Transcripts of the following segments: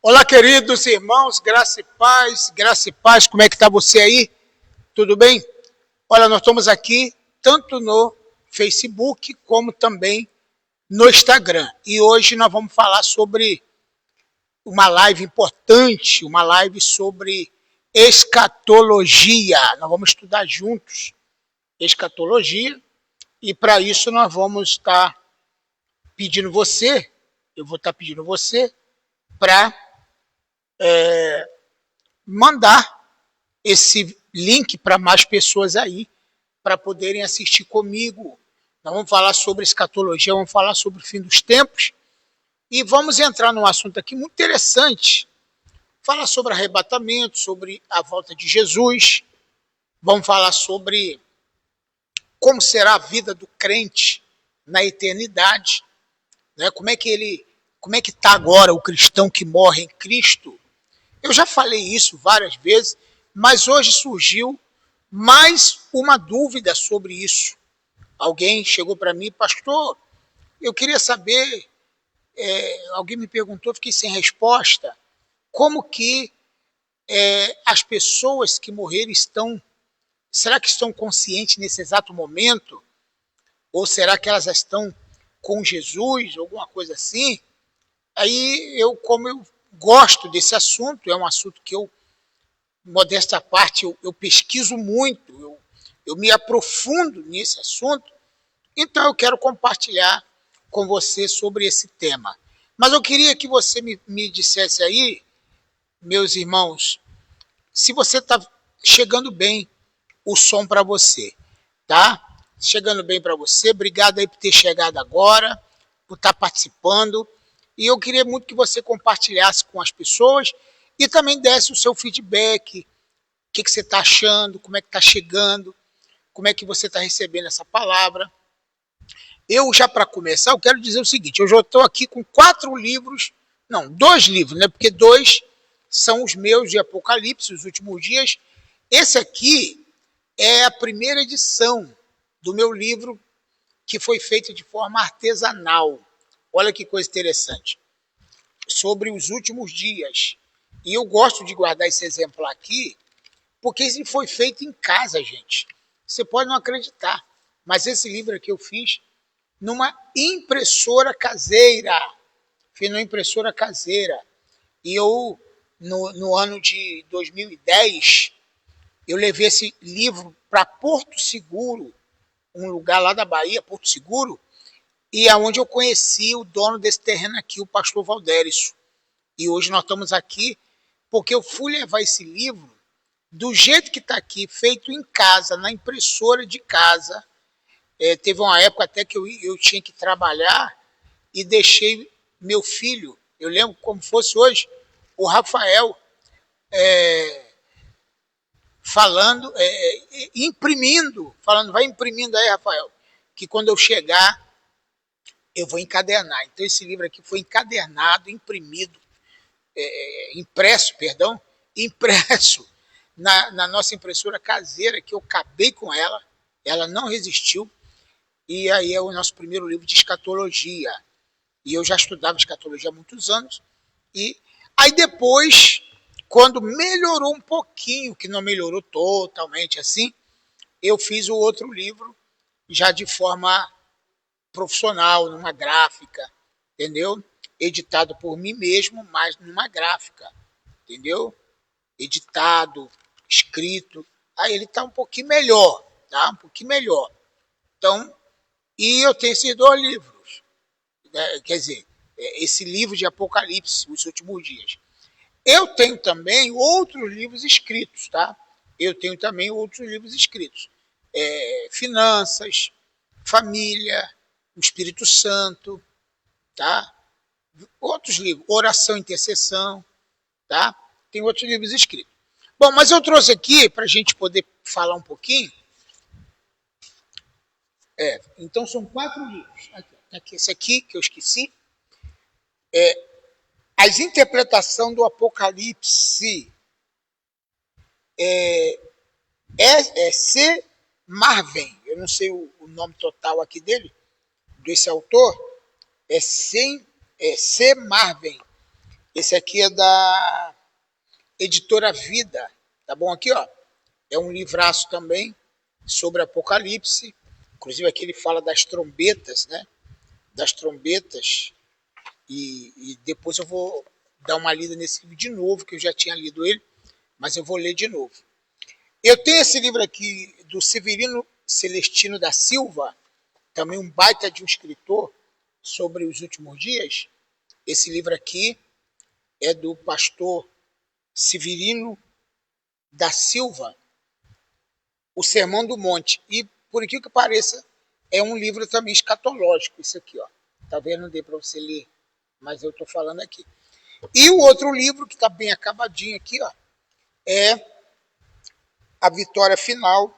Olá, queridos irmãos, graça e paz, como é que está você aí? Tudo bem? Olha, nós estamos aqui tanto no Facebook como também no Instagram. E hoje nós vamos falar sobre uma live importante, uma live sobre escatologia. Nós vamos estudar juntos escatologia e para isso nós vamos estar pedindo você, eu vou estar pedindo você para mandar esse link para mais pessoas aí, para poderem assistir comigo. Nós vamos falar sobre escatologia, vamos falar sobre o fim dos tempos e vamos entrar num assunto aqui muito interessante. Falar sobre arrebatamento, sobre a volta de Jesus. Vamos falar sobre como será a vida do crente na eternidade, né? Como é que está agora o cristão que morre em Cristo. Eu já falei isso várias vezes, mas hoje surgiu mais uma dúvida sobre isso. Alguém chegou para mim, pastor, eu queria saber, alguém me perguntou, fiquei sem resposta, como que as pessoas que morreram será que estão conscientes nesse exato momento? Ou será que elas estão com Jesus, alguma coisa assim? Aí como eu gosto desse assunto, é um assunto que eu, modesta parte, eu pesquiso muito, eu me aprofundo nesse assunto, então eu quero compartilhar com você sobre esse tema. Mas eu queria que você me dissesse aí, meus irmãos, se você está chegando bem o som para você, tá? Chegando bem para você, obrigado aí por ter chegado agora, por estar participando. E eu queria muito que você compartilhasse com as pessoas e também desse o seu feedback, o que você está achando, como é que está chegando, como é que você está recebendo essa palavra. Eu, já para começar, eu quero dizer o seguinte, eu já estou aqui com 2 livros, né? Porque 2 são os meus de Apocalipse, os últimos dias. Esse aqui é a primeira edição do meu livro que foi feita de forma artesanal. Olha que coisa interessante. Sobre os últimos dias. E eu gosto de guardar esse exemplar aqui, porque ele foi feito em casa, gente. Você pode não acreditar, mas esse livro aqui eu fiz numa impressora caseira. Fiz numa impressora caseira. E eu, no ano de 2010, eu levei esse livro para Porto Seguro, um lugar lá da Bahia, Porto Seguro, e é onde eu conheci o dono desse terreno aqui, o pastor Valdério. E hoje nós estamos aqui porque eu fui levar esse livro do jeito que está aqui, feito em casa, na impressora de casa. Teve uma época até que eu tinha que trabalhar e deixei meu filho, eu lembro como fosse hoje, o Rafael, falando, imprimindo, falando, vai imprimindo aí, Rafael, que quando eu chegar, eu vou encadernar. Então esse livro aqui foi encadernado, imprimido, impresso na nossa impressora caseira, que eu acabei com ela não resistiu, e aí é o nosso primeiro livro de escatologia. E eu já estudava escatologia há muitos anos, e aí depois, quando melhorou um pouquinho, que não melhorou totalmente assim, eu fiz o outro livro já de forma profissional, numa gráfica, entendeu? Editado por mim mesmo, mas numa gráfica, entendeu? Editado, escrito. Aí ele está um pouquinho melhor, tá? Um pouquinho melhor. Então, e eu tenho esses 2 livros. Quer dizer, esse livro de Apocalipse, os últimos dias. Eu tenho também outros livros escritos, tá? Eu tenho também outros livros escritos. Finanças, família, o Espírito Santo, tá? Outros livros, oração e intercessão, tá? Tem outros livros escritos. Bom, mas eu trouxe aqui para a gente poder falar um pouquinho. Então são 4 livros. Aqui, esse aqui que eu esqueci. As interpretações do Apocalipse. C. Marvin. eu não sei o nome total aqui dele, desse autor, C. Marvin. Esse aqui é da Editora Vida, tá bom? Aqui, ó, é um livraço também sobre Apocalipse, inclusive aqui ele fala das trombetas, né? Das trombetas, e depois eu vou dar uma lida nesse livro de novo, que eu já tinha lido ele, mas eu vou ler de novo. Eu tenho esse livro aqui do Severino Celestino da Silva, também um baita de um escritor sobre os últimos dias. Esse livro aqui é do pastor Severino da Silva, O Sermão do Monte. E, por aquilo que pareça, é um livro também escatológico, isso aqui, ó. Talvez não dê para você ler, mas eu estou falando aqui. E o outro livro, que está bem acabadinho aqui, ó, é A Vitória Final,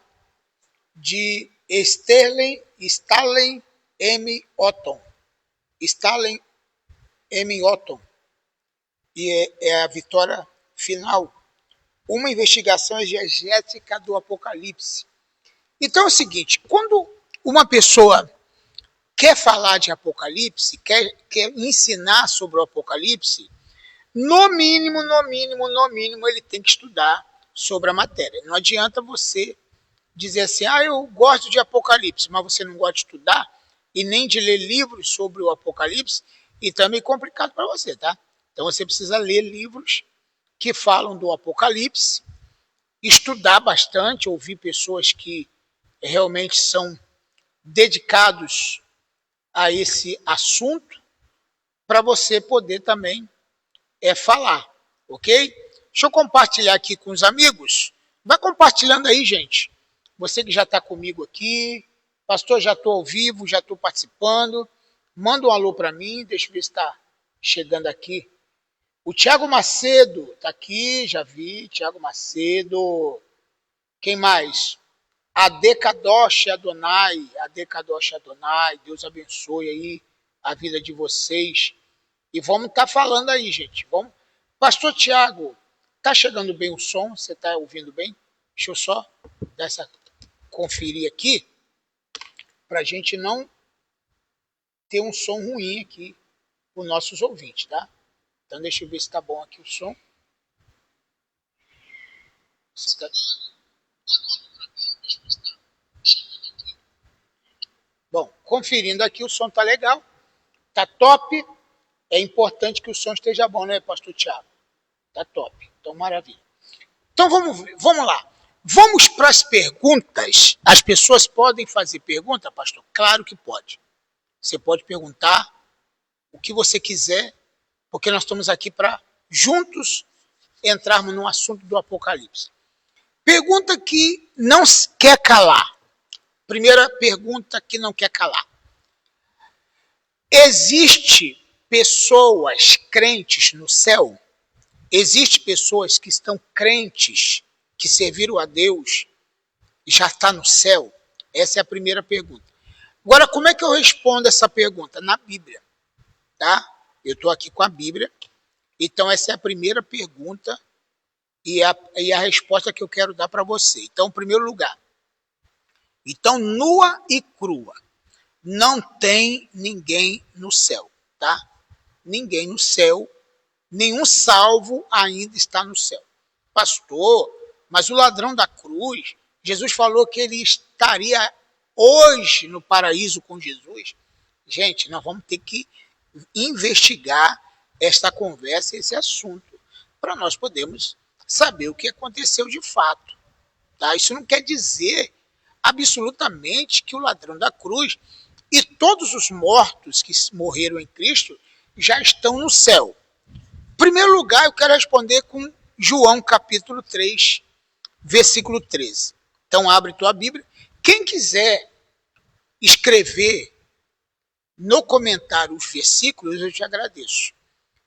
de Stanley M. Otton. Stanley M. Otton. E é A Vitória Final, uma investigação exegética do Apocalipse. Então é o seguinte, quando uma pessoa quer falar de Apocalipse, quer ensinar sobre o Apocalipse, no mínimo, ele tem que estudar sobre a matéria. Não adianta você dizer assim, eu gosto de Apocalipse, mas você não gosta de estudar e nem de ler livros sobre o Apocalipse, então é meio complicado para você, tá? Então você precisa ler livros que falam do Apocalipse, estudar bastante, ouvir pessoas que realmente são dedicados a esse assunto, para você poder também falar, ok? Deixa eu compartilhar aqui com os amigos. Vai compartilhando aí, gente. Você que já está comigo aqui, pastor, já estou ao vivo, já estou participando. Manda um alô para mim, deixa eu ver se está chegando aqui. O Tiago Macedo está aqui, já vi, Tiago Macedo. Quem mais? Adekadosh Adonai, Deus abençoe aí a vida de vocês. E vamos estar falando aí, gente. Vamos. Pastor Tiago, tá chegando bem o som? Você está ouvindo bem? Deixa eu só dar essa conferir aqui, para a gente não ter um som ruim aqui para os nossos ouvintes, tá? Então deixa eu ver se está bom aqui o som. Você tá... Bom, conferindo aqui, o som tá legal, tá top. É importante que o som esteja bom, né, pastor Tiago? Tá top, então maravilha. Então vamos lá. Vamos para as perguntas. As pessoas podem fazer pergunta, pastor? Claro que pode. Você pode perguntar o que você quiser, porque nós estamos aqui para juntos entrarmos no assunto do Apocalipse. Pergunta que não quer calar. Primeira pergunta que não quer calar. Existe pessoas crentes no céu? Existem pessoas que estão crentes, que serviram a Deus e já está no céu? Essa é a primeira pergunta. Agora, como é que eu respondo essa pergunta? Na Bíblia, tá? Eu estou aqui com a Bíblia, então essa é a primeira pergunta e a resposta que eu quero dar para você. Então, em primeiro lugar, então, nua e crua, não tem ninguém no céu, tá? Ninguém no céu, nenhum salvo ainda está no céu. Pastor, mas o ladrão da cruz, Jesus falou que ele estaria hoje no paraíso com Jesus. Gente, nós vamos ter que investigar esta conversa, esse assunto, para nós podermos saber o que aconteceu de fato. Tá? Isso não quer dizer absolutamente que o ladrão da cruz e todos os mortos que morreram em Cristo já estão no céu. Em primeiro lugar, eu quero responder com João capítulo 3, versículo 13. Então, abre tua Bíblia. Quem quiser escrever no comentário os versículos, eu te agradeço.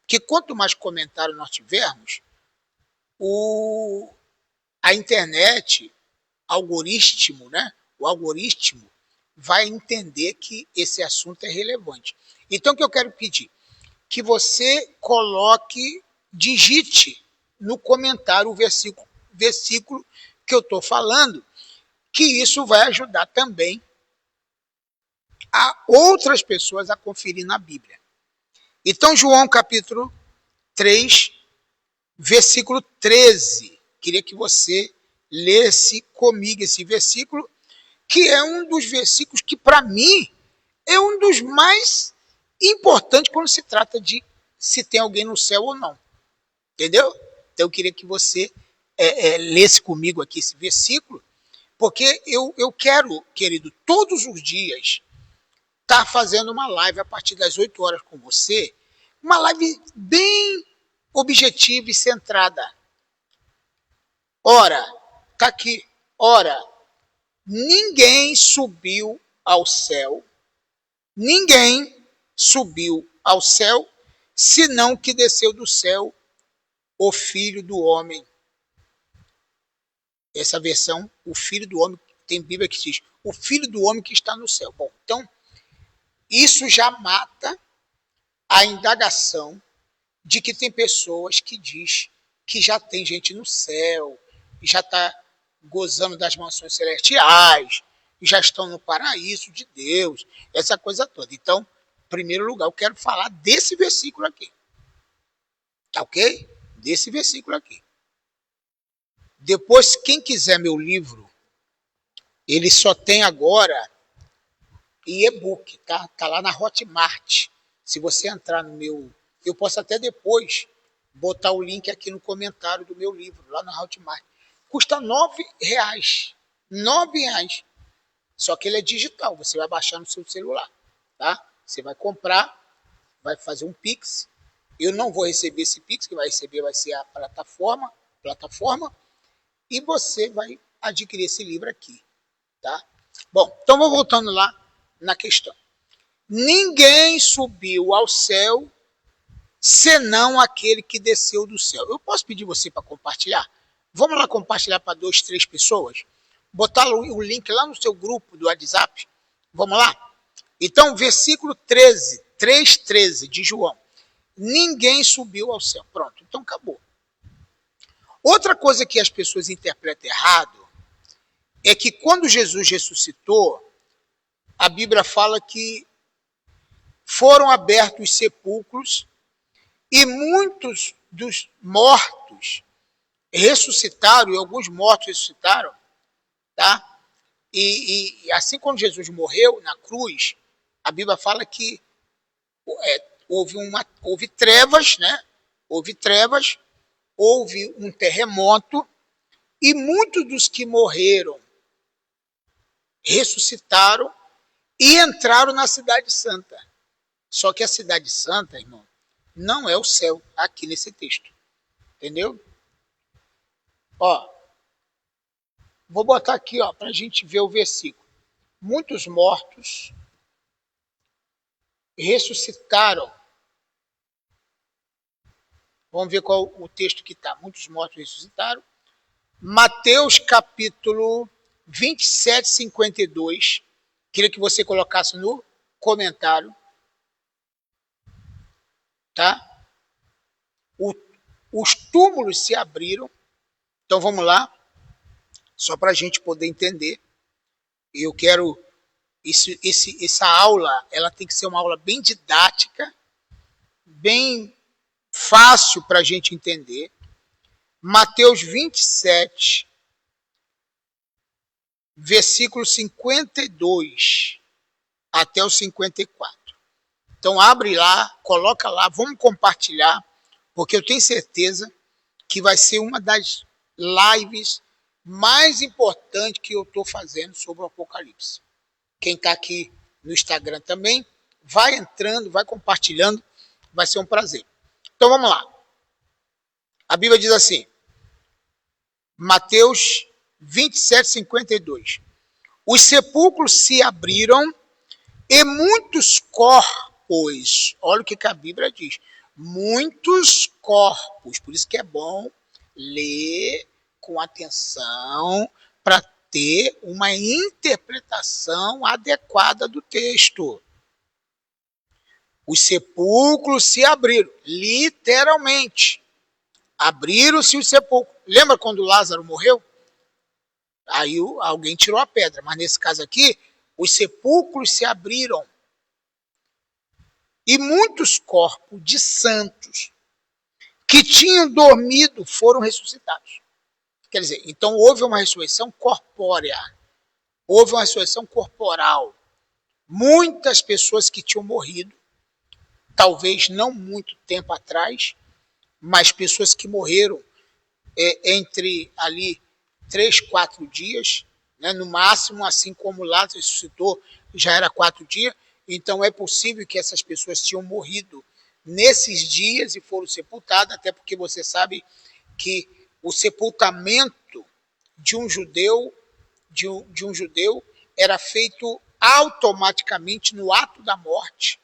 Porque quanto mais comentário nós tivermos, a internet, algoritmo, né? O algoritmo vai entender que esse assunto é relevante. Então, o que eu quero pedir? Que você coloque, digite no comentário o versículo que eu estou falando, que isso vai ajudar também a outras pessoas a conferir na Bíblia. Então, João capítulo 3, versículo 13. Queria que você lesse comigo esse versículo, que é um dos versículos que, para mim, é um dos mais importantes quando se trata de se tem alguém no céu ou não. Entendeu? Então, eu queria que você lesse comigo aqui esse versículo, porque eu quero, querido, todos os dias estar fazendo uma live a partir das 8 horas com você, uma live bem objetiva e centrada. Ora, tá aqui, ora, ninguém subiu ao céu, ninguém subiu ao céu, senão que desceu do céu o Filho do Homem. Essa versão, o Filho do Homem, tem Bíblia que diz, o Filho do Homem que está no céu. Bom, então, isso já mata a indagação de que tem pessoas que diz que já tem gente no céu, já está gozando das mansões celestiais, já estão no paraíso de Deus, essa coisa toda. Então, em primeiro lugar, eu quero falar desse versículo aqui. Tá ok? Desse versículo aqui. Depois, quem quiser meu livro, ele só tem agora em e-book, tá? Tá lá na Hotmart. Se você entrar no meu... Eu posso até depois botar o link aqui no comentário do meu livro, lá na Hotmart. Custa R$9. R$9. Só que ele é digital, você vai baixar no seu celular, tá? Você vai comprar, vai fazer um Pix. Eu não vou receber esse Pix, que vai receber vai ser a plataforma, e você vai adquirir esse livro aqui, tá? Bom, então vou voltando lá na questão. Ninguém subiu ao céu senão aquele que desceu do céu. Eu posso pedir você para compartilhar? Vamos lá compartilhar para 2, 3 pessoas? Botar o link lá no seu grupo do WhatsApp? Vamos lá? Então, versículo 13, 3:13 de João. Ninguém subiu ao céu. Pronto, então acabou. Outra coisa que as pessoas interpretam errado é que quando Jesus ressuscitou, a Bíblia fala que foram abertos os sepulcros e muitos dos mortos ressuscitaram, e alguns mortos ressuscitaram, tá? E assim quando Jesus morreu na cruz, a Bíblia fala que houve trevas, né? Houve trevas, houve um terremoto, e muitos dos que morreram ressuscitaram e entraram na Cidade Santa. Só que a Cidade Santa, irmão, não é o céu aqui nesse texto. Entendeu? Ó, vou botar aqui, ó, para a gente ver o versículo. Muitos mortos ressuscitaram. Vamos ver qual o texto que está. Muitos mortos ressuscitaram. Mateus capítulo 27, 52. Queria que você colocasse no comentário. Tá? Os túmulos se abriram. Então vamos lá. Só para a gente poder entender. Eu quero... essa aula, ela tem que ser uma aula bem didática, bem fácil para a gente entender. Mateus 27, versículo 52 até o 54. Então abre lá, coloca lá, vamos compartilhar, porque eu tenho certeza que vai ser uma das lives mais importantes que eu estou fazendo sobre o Apocalipse. Quem está aqui no Instagram também, vai entrando, vai compartilhando, vai ser um prazer. Então vamos lá. A Bíblia diz assim, Mateus 27, 52. Os sepulcros se abriram e muitos corpos, olha o que a Bíblia diz, muitos corpos, por isso que é bom ler com atenção para ter uma interpretação adequada do texto. Os sepulcros se abriram, literalmente. Abriram-se os sepulcros. Lembra quando Lázaro morreu? Aí alguém tirou a pedra, mas nesse caso aqui, os sepulcros se abriram e muitos corpos de santos que tinham dormido foram ressuscitados. Quer dizer, então houve uma ressurreição corpórea, houve uma ressurreição corporal. Muitas pessoas que tinham morrido, talvez não muito tempo atrás, mas pessoas que morreram entre ali 3, 4 dias, né, no máximo, assim como Lázaro ressuscitou, já era 4 dias. Então é possível que essas pessoas tinham morrido nesses dias e foram sepultadas, até porque você sabe que o sepultamento de um judeu, de um judeu era feito automaticamente no ato da morte.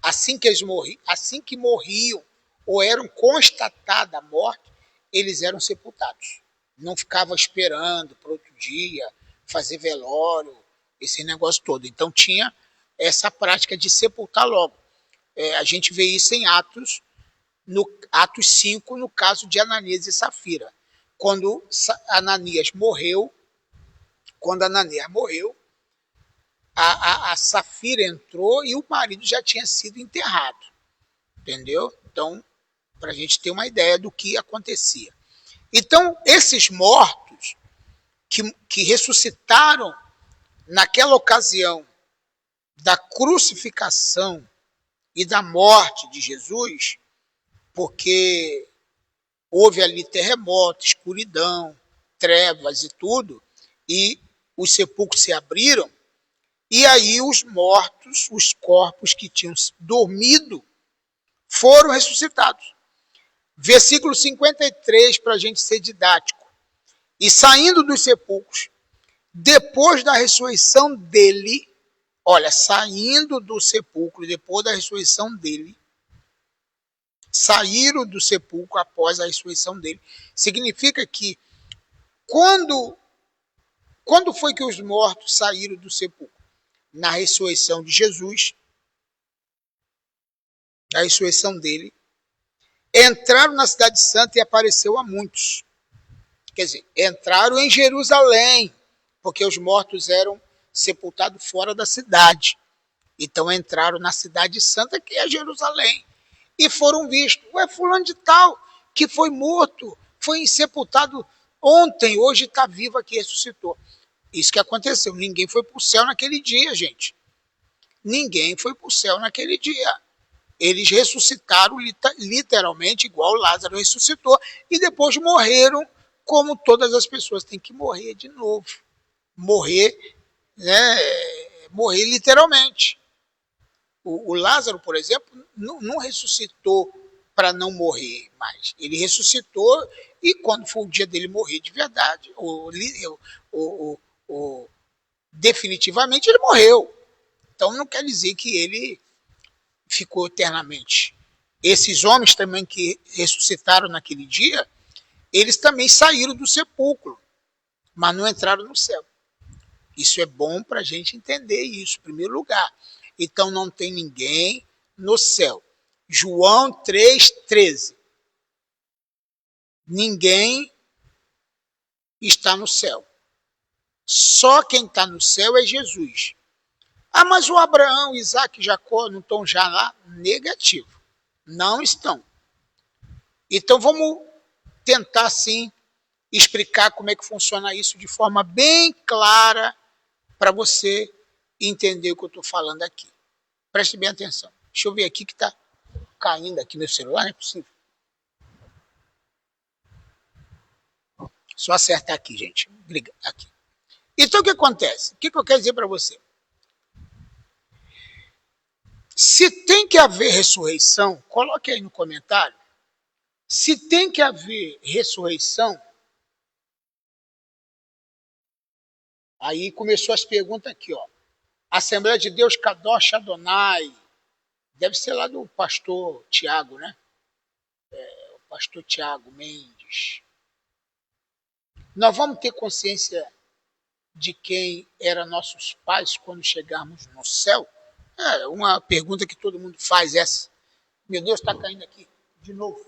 Assim que eles morriam, assim que morriam ou eram constatada a morte, eles eram sepultados. Não ficava esperando para outro dia fazer velório, esse negócio todo. Então tinha essa prática de sepultar logo. A gente vê isso em Atos, no Atos 5, no caso de Ananias e Safira. Quando Ananias morreu, a Safira entrou e o marido já tinha sido enterrado. Entendeu? Então, para a gente ter uma ideia do que acontecia. Então, esses mortos que ressuscitaram naquela ocasião da crucificação e da morte de Jesus, porque houve ali terremoto, escuridão, trevas e tudo, e os sepulcros se abriram, e aí os mortos, os corpos que tinham dormido, foram ressuscitados. Versículo 53, para a gente ser didático. E saindo dos sepulcros, depois da ressurreição dele, olha, saindo do sepulcro, depois da ressurreição dele, saíram do sepulcro após a ressurreição dele. Significa que quando foi que os mortos saíram do sepulcro? Na ressurreição de Jesus, na ressurreição dele, entraram na cidade santa e apareceu a muitos. Quer dizer, entraram em Jerusalém, porque os mortos eram sepultados fora da cidade. Então entraram na cidade santa, que é Jerusalém, e foram vistos. Ué, fulano de tal, que foi morto, foi sepultado ontem, hoje está vivo aqui, ressuscitou. Isso que aconteceu. Ninguém foi para o céu naquele dia, gente. Ninguém foi para o céu naquele dia. Eles ressuscitaram literalmente, igual Lázaro ressuscitou, e depois morreram como todas as pessoas têm que morrer de novo. Morrer, né? Morrer literalmente. O Lázaro, por exemplo, não ressuscitou para não morrer mais. Ele ressuscitou e quando foi o dia dele morrer de verdade, definitivamente ele morreu. Então não quer dizer que ele ficou eternamente. Esses homens também que ressuscitaram naquele dia, eles também saíram do sepulcro, mas não entraram no céu. Isso é bom para a gente entender isso, em primeiro lugar. Então não tem ninguém no céu. João 3,13. Ninguém está no céu. Só quem está no céu é Jesus. Ah, mas o Abraão, Isaac e Jacó não estão já lá? Negativo. Não estão. Então vamos tentar, sim, explicar como é que funciona isso de forma bem clara para você entender o que eu estou falando aqui. Preste bem atenção. Deixa eu ver aqui que está caindo aqui meu celular, não é possível. Só acertar aqui, gente. Aqui. Então o que acontece? O que eu quero dizer para você? Se tem que haver ressurreição, coloque aí no comentário. Se tem que haver ressurreição, aí começou as perguntas aqui, ó. Assembleia de Deus Kadosh Adonai. Deve ser lá do pastor Tiago, né? O pastor Tiago Mendes. Nós vamos ter consciência de quem eram nossos pais quando chegarmos no céu? É uma pergunta que todo mundo faz essa. Meu Deus, está caindo aqui de novo.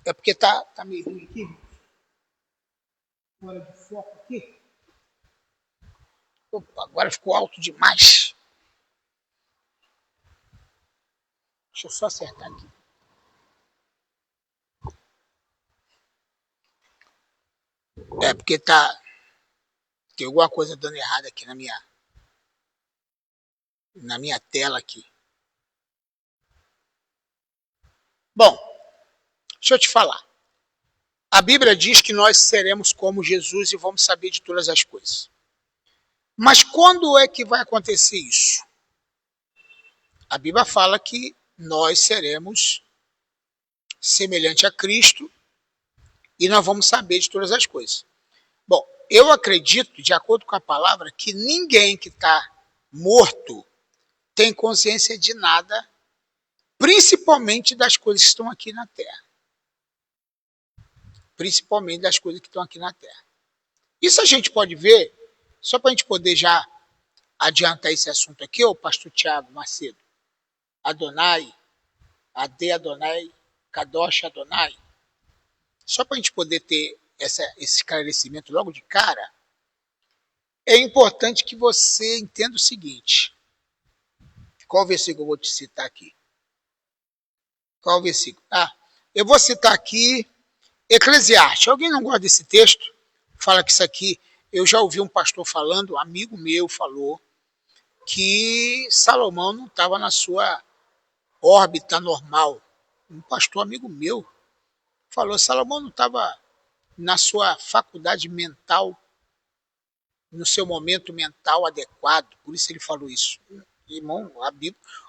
É porque tá meio ruim aqui. Fora de foco aqui. Opa, agora ficou alto demais. Deixa eu só acertar aqui. É porque tem alguma coisa dando errado aqui na minha tela aqui. Bom, deixa eu te falar. A Bíblia diz que nós seremos como Jesus e vamos saber de todas as coisas. Mas quando é que vai acontecer isso? A Bíblia fala que nós seremos semelhante a Cristo e nós vamos saber de todas as coisas. Bom, eu acredito, de acordo com a palavra, que ninguém que está morto tem consciência de nada, principalmente das coisas que estão aqui na Terra. Principalmente das coisas que estão aqui na Terra. Isso a gente pode ver, só para a gente poder já adiantar esse assunto aqui, o pastor Tiago Macedo. Adonai, Ade Adonai, Kadosh Adonai. Só para a gente poder ter esse esclarecimento logo de cara, é importante que você entenda o seguinte. Qual versículo eu vou te citar aqui? Qual versículo? Eu vou citar aqui Eclesiastes. Alguém não gosta desse texto? Fala que isso aqui, eu já ouvi um pastor falando, um amigo meu falou, que Salomão não estava na sua órbita normal. Um pastor amigo meu falou, Salomão não estava na sua faculdade mental, no seu momento mental adequado, por isso ele falou isso. Irmão,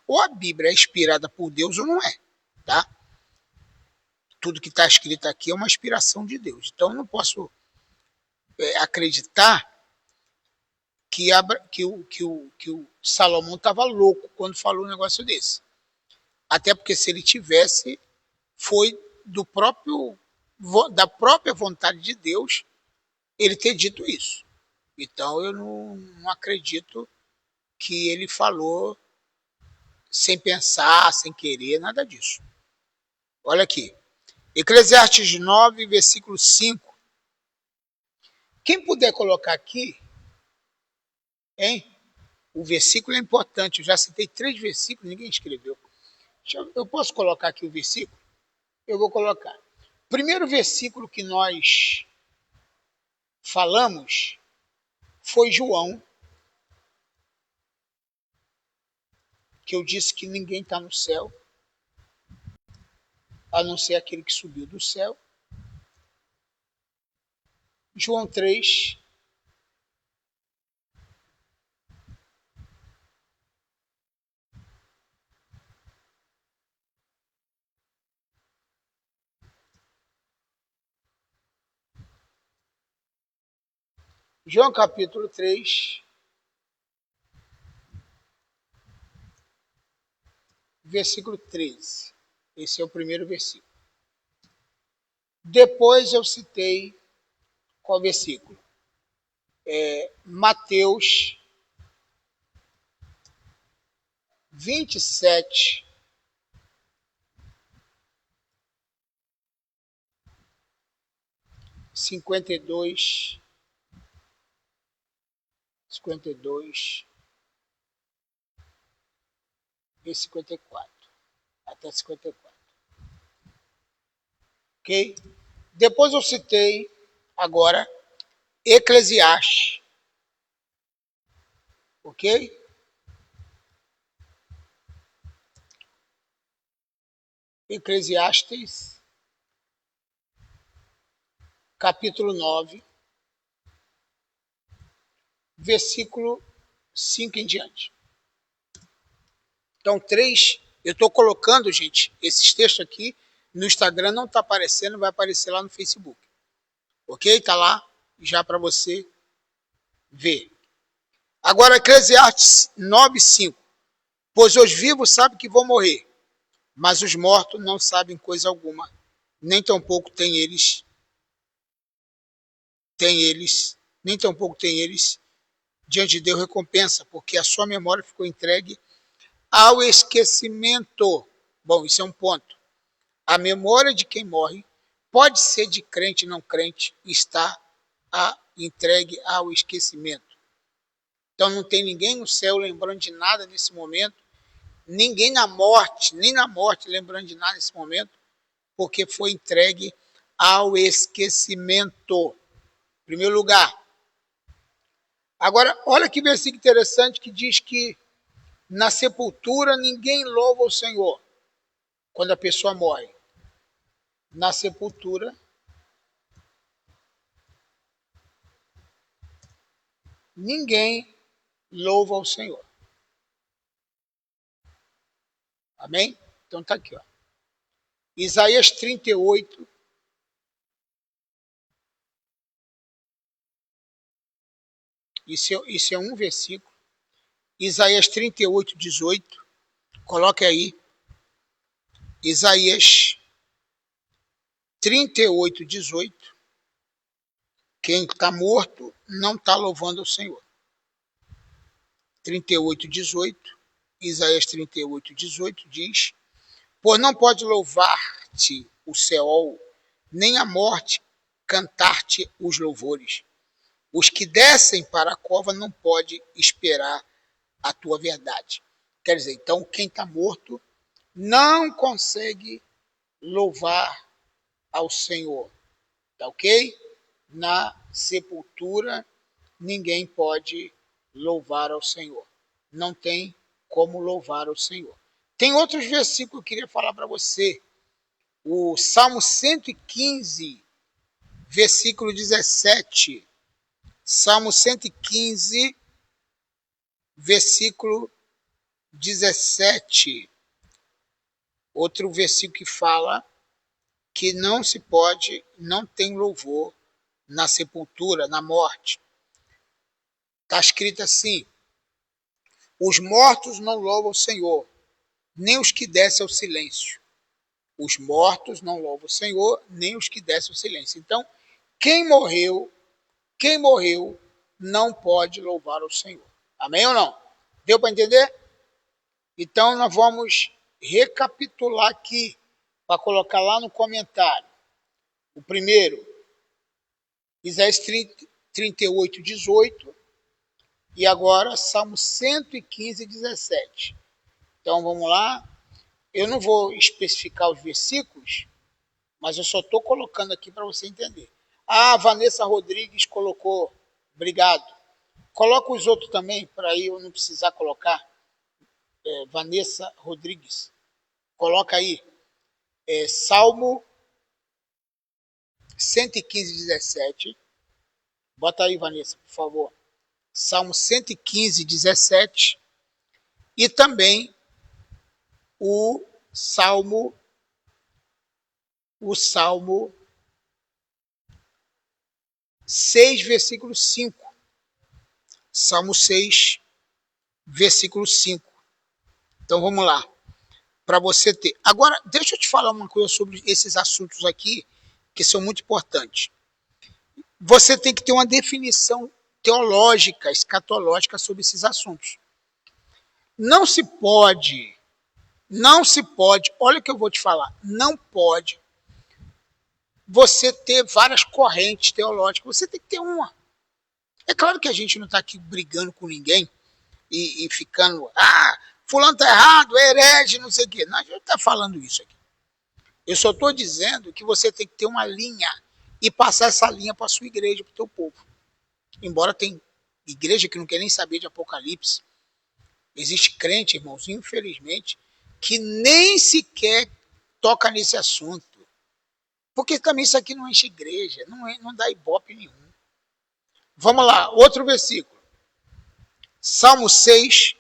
ou a Bíblia é inspirada por Deus ou não é, tá? Tudo que está escrito aqui é uma inspiração de Deus. Então eu não posso acreditar que o Salomão estava louco quando falou um negócio desse. Até porque se ele tivesse, foi da própria vontade de Deus ele ter dito isso. Então eu não acredito que ele falou sem pensar, sem querer, nada disso. Olha aqui. Eclesiastes 9, versículo 5. Quem puder colocar aqui, hein? O versículo é importante. Eu já citei 3 versículos, ninguém escreveu. Eu posso colocar aqui o versículo? Eu vou colocar. Primeiro versículo que nós falamos foi João, que eu disse que ninguém está no céu, a não ser aquele que subiu do céu. João 3. João capítulo 3, versículo 13. Esse é o primeiro versículo. Depois eu citei qual versículo? Mateus 27, 52 e 54. Até 54. Ok? Depois eu citei agora Eclesiastes. Ok? Eclesiastes, capítulo 9, versículo 5 em diante. Então, 3, eu estou colocando, gente, esses textos aqui no Instagram, não está aparecendo, vai aparecer lá no Facebook. Ok? Está lá já para você ver. Agora, Eclesiastes 9, 5. Pois os vivos sabem que vão morrer, mas os mortos não sabem coisa alguma, nem tampouco têm eles, nem tampouco têm eles diante de Deus recompensa, porque a sua memória ficou entregue ao esquecimento. Bom, isso é um ponto. A memória de quem morre pode ser de crente não crente, está entregue ao esquecimento. Então não tem ninguém no céu lembrando de nada nesse momento, ninguém na morte, nem na morte lembrando de nada nesse momento, porque foi entregue ao esquecimento. Em primeiro lugar. Agora, olha que versículo interessante que diz que na sepultura ninguém louva o Senhor quando a pessoa morre. Na sepultura, ninguém louva o Senhor. Amém? Então tá aqui, ó. Isaías 38. Isso é um versículo. Isaías 38, 18. Coloque aí. Isaías 38, 18. Quem está morto não está louvando o Senhor. 38, 18. Isaías 38, 18 diz: pois não pode louvar-te o Seol, nem a morte cantar-te os louvores. Os que descem para a cova não pode esperar a tua verdade. Quer dizer, então quem está morto não consegue louvar ao Senhor. Tá ok? Na sepultura ninguém pode louvar ao Senhor. Não tem como louvar ao Senhor. Tem outros versículos que eu queria falar para você. O Salmo 115, versículo 17. Salmo 115, versículo 17. Outro versículo que fala que não se pode, não tem louvor na sepultura, na morte. Está escrito assim: os mortos não louvam o Senhor, nem os que descem ao silêncio. Os mortos não louvam o Senhor, nem os que descem ao silêncio. Então, quem morreu não pode louvar o Senhor. Amém ou não? Deu para entender? Então, nós vamos recapitular aqui, para colocar lá no comentário. O primeiro, Isaías 38, 18. E agora, Salmo 115, 17. Então, vamos lá. Eu não vou especificar os versículos, mas eu só estou colocando aqui para você entender. Ah, Vanessa Rodrigues colocou. Obrigado. Coloca os outros também, para eu não precisar colocar. Vanessa Rodrigues. Coloca aí. Salmo 115, 17. Bota aí, Vanessa, por favor. Salmo 115, 17. E também o Salmo 6, versículo 5. Salmo 6, versículo 5. Então vamos lá. Para você ter. Agora, deixa eu te falar uma coisa sobre esses assuntos aqui, que são muito importantes. Você tem que ter uma definição teológica, escatológica sobre esses assuntos. Não se pode, olha o que eu vou te falar, não pode você ter várias correntes teológicas, você tem que ter uma. É claro que a gente não está aqui brigando com ninguém e ficando, fulano está errado, é herege, não sei o quê. Não, a gente não está falando isso aqui. Eu só estou dizendo que você tem que ter uma linha e passar essa linha para a sua igreja, para o teu povo. Embora tem igreja que não quer nem saber de Apocalipse, existe crente, irmãos, infelizmente, que nem sequer toca nesse assunto. Porque também isso aqui não enche igreja, não dá ibope nenhum. Vamos lá, outro versículo. Salmo 6,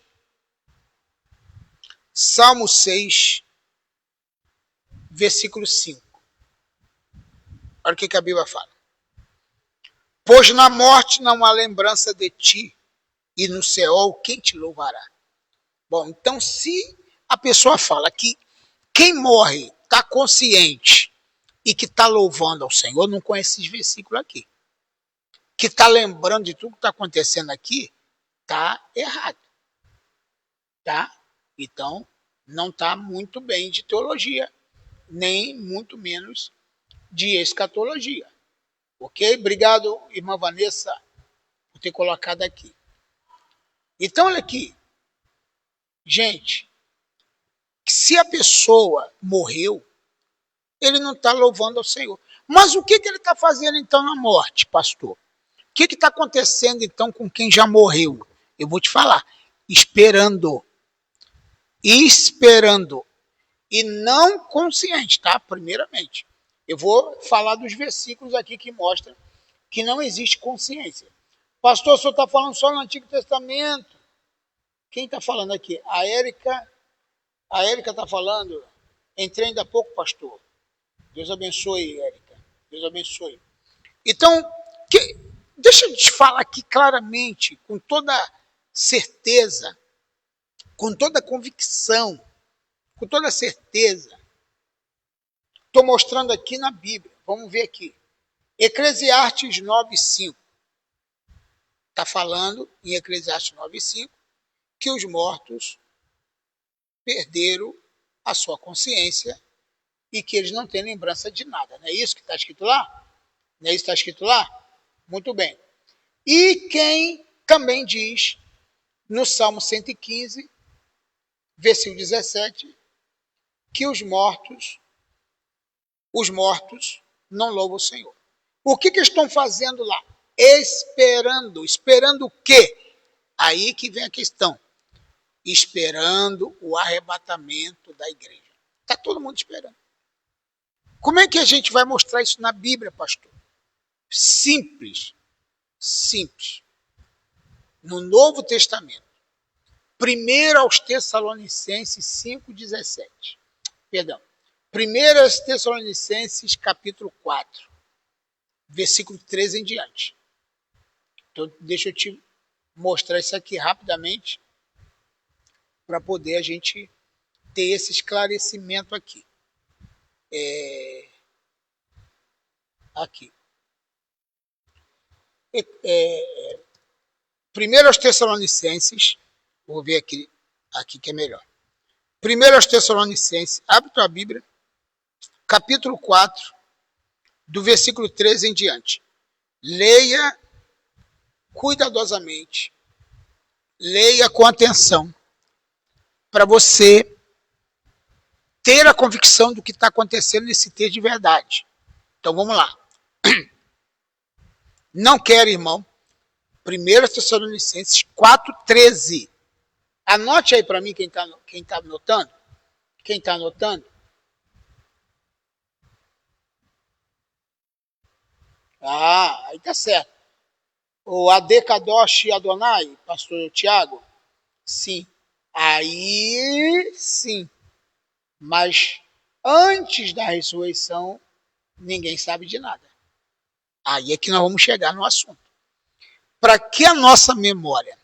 versículo 5. Olha o que a Bíblia fala. Pois na morte não há lembrança de ti, e no Seol quem te louvará? Bom, então se a pessoa fala que quem morre está consciente e que está louvando ao Senhor, não conhece esse versículo aqui. Que está lembrando de tudo que está acontecendo aqui, está errado. Tá? Então, não está muito bem de teologia, nem muito menos de escatologia. Ok? Obrigado, irmã Vanessa, por ter colocado aqui. Então, olha aqui. Gente, se a pessoa morreu, ele não está louvando ao Senhor. Mas o que ele está fazendo então na morte, pastor? O que está acontecendo então com quem já morreu? Eu vou te falar. Esperando. Esperando. E não consciente, tá? Primeiramente. Eu vou falar dos versículos aqui que mostram que não existe consciência. Pastor, o senhor está falando só no Antigo Testamento. Quem está falando aqui? A Érica está falando. Entrei ainda há pouco, pastor. Deus abençoe, Érica. Deus abençoe. Então, deixa eu te falar aqui claramente, com toda certeza, com toda convicção, com toda certeza. Estou mostrando aqui na Bíblia. Vamos ver aqui. Eclesiastes 9:5. Está falando em Eclesiastes 9:5 que os mortos perderam a sua consciência e que eles não têm lembrança de nada. Não é isso que está escrito lá? Não é isso que está escrito lá? Muito bem. E quem também diz, no Salmo 115, versículo 17, que os mortos não louvam o Senhor. O que estão fazendo lá? Esperando. Esperando o quê? Aí que vem a questão. Esperando o arrebatamento da igreja. Está todo mundo esperando. Como é que a gente vai mostrar isso na Bíblia, pastor? Simples. Simples. No Novo Testamento. 1 aos Tessalonicenses 5:17. Perdão. 1 aos Tessalonicenses capítulo 4. Versículo 13 em diante. Então, deixa eu te mostrar isso aqui rapidamente para poder a gente ter esse esclarecimento aqui. Aqui. 1 aos Tessalonicenses, vou ver aqui que é melhor. 1 aos Tessalonicenses, abre tua Bíblia, capítulo 4, do versículo 13 em diante. Leia cuidadosamente, leia com atenção, para você ter a convicção do que está acontecendo nesse texto de verdade. Então vamos lá. Não quero, irmão. 1 Tessalonicenses 4:13. Anote aí para mim quem está anotando. Quem está anotando? Aí tá certo. O Adekadosh Adonai, pastor Tiago? Sim. Aí sim. Mas antes da ressurreição, ninguém sabe de nada. Aí é que nós vamos chegar no assunto. Para que a nossa memória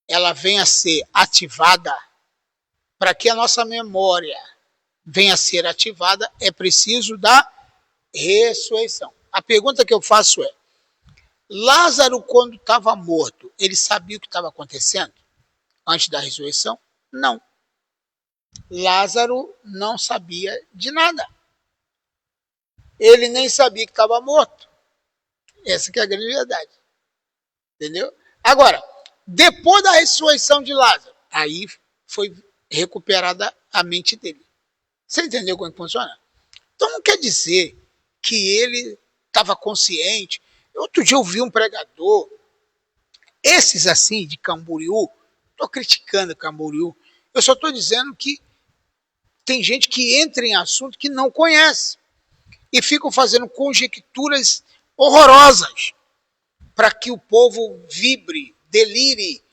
ela venha a ser ativada, para que a nossa memória venha a ser ativada, é preciso da ressurreição. A pergunta que eu faço é, Lázaro, quando estava morto, ele sabia o que estava acontecendo antes da ressurreição? Não. Lázaro não sabia de nada. Ele nem sabia que estava morto. Essa que é a grande verdade. Entendeu? Agora, depois da ressurreição de Lázaro, aí foi recuperada a mente dele. Você entendeu como funciona? Então não quer dizer que ele estava consciente. Outro dia eu vi um pregador, esses assim de Camboriú, estou criticando Camboriú, eu só estou dizendo que tem gente que entra em assunto que não conhece e ficam fazendo conjecturas horrorosas para que o povo vibre, delire,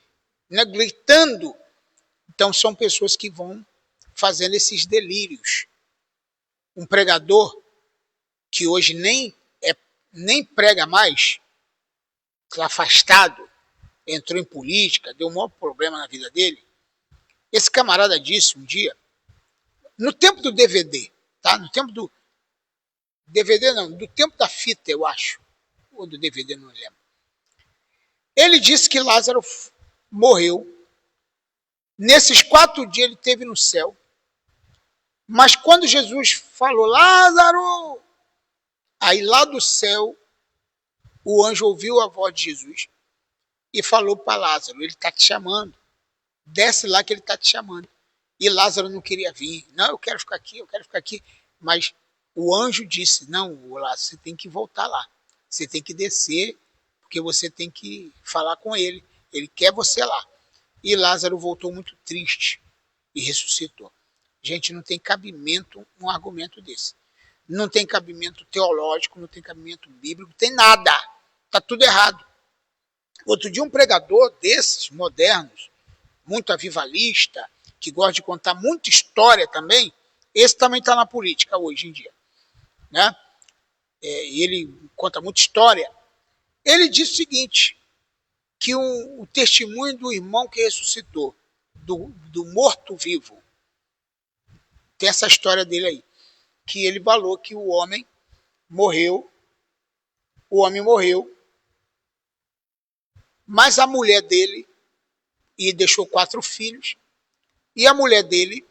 né, gritando. Então são pessoas que vão fazendo esses delírios. Um pregador que hoje nem prega mais, está afastado, entrou em política, deu um maior problema na vida dele. Esse camarada disse um dia, no tempo do DVD, tá? No tempo do DVD não, do tempo da fita, eu acho, ou do DVD, não lembro. Ele disse que Lázaro morreu. Nesses 4 dias ele esteve no céu. Mas quando Jesus falou, Lázaro, Aí lá do céu, o anjo ouviu a voz de Jesus e falou para Lázaro, ele está te chamando. Desce lá que ele está te chamando. E Lázaro não queria vir. Não, eu quero ficar aqui, eu quero ficar aqui. Mas o anjo disse, não, Lázaro, você tem que voltar lá. Você tem que descer, porque você tem que falar com ele. Ele quer você lá. E Lázaro voltou muito triste e ressuscitou. Gente, não tem cabimento um argumento desse. Não tem cabimento teológico, não tem cabimento bíblico, não tem nada. Está tudo errado. Outro dia um pregador desses, modernos, muito avivalista, que gosta de contar muita história também, esse também está na política hoje em dia. Né? E ele conta muita história. Ele disse o seguinte, que o testemunho do irmão que ressuscitou, do morto-vivo, tem essa história dele aí, que ele falou que o homem morreu, mas a mulher dele, e deixou 4 filhos, e a mulher dele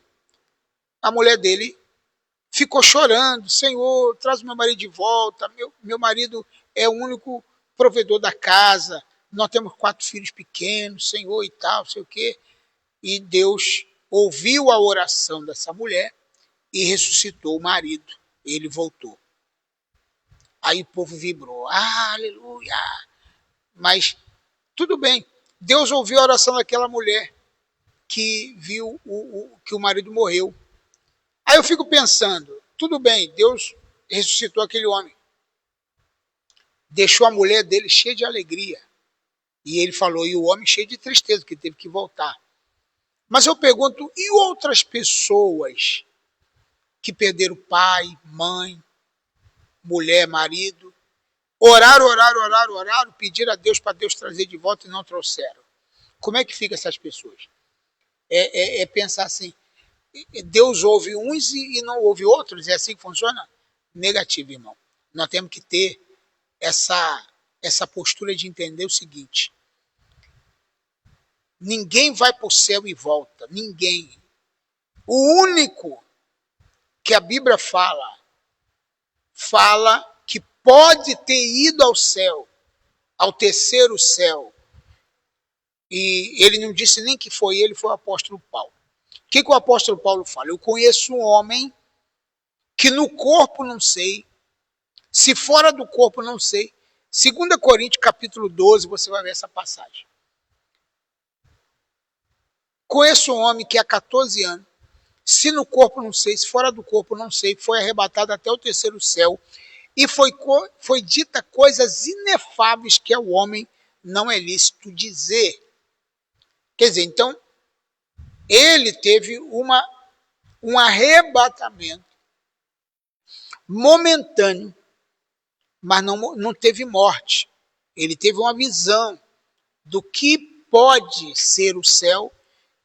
ficou chorando, Senhor, traz meu marido de volta, meu marido é o único provedor da casa, nós temos 4 filhos pequenos, Senhor e tal, sei o quê. E Deus ouviu a oração dessa mulher e ressuscitou o marido. Ele voltou. Aí o povo vibrou. Ah, aleluia! Mas tudo bem. Deus ouviu a oração daquela mulher que viu que o marido morreu. Aí eu fico pensando, tudo bem, Deus ressuscitou aquele homem. Deixou a mulher dele cheia de alegria. E ele falou, e o homem cheio de tristeza, que teve que voltar. Mas eu pergunto, e outras pessoas que perderam pai, mãe, mulher, marido, oraram, pediram a Deus para Deus trazer de volta e não trouxeram? Como é que fica essas pessoas? É pensar assim, Deus ouve uns e não ouve outros? É assim que funciona? Negativo, irmão. Nós temos que ter essa postura de entender o seguinte, ninguém vai para o céu e volta, ninguém. O único que a Bíblia fala que pode ter ido ao céu, ao terceiro céu, e ele não disse nem que foi ele, foi o apóstolo Paulo. O que o apóstolo Paulo fala? Eu conheço um homem que no corpo não sei, se fora do corpo não sei. 2 Coríntios capítulo 12, você vai ver essa passagem. Conheço um homem que há 14 anos, se no corpo não sei, se fora do corpo não sei, foi arrebatado até o terceiro céu, e foi dita coisas inefáveis que ao homem não é lícito dizer. Quer dizer, então, ele teve um arrebatamento momentâneo, mas não teve morte. Ele teve uma visão do que pode ser o céu,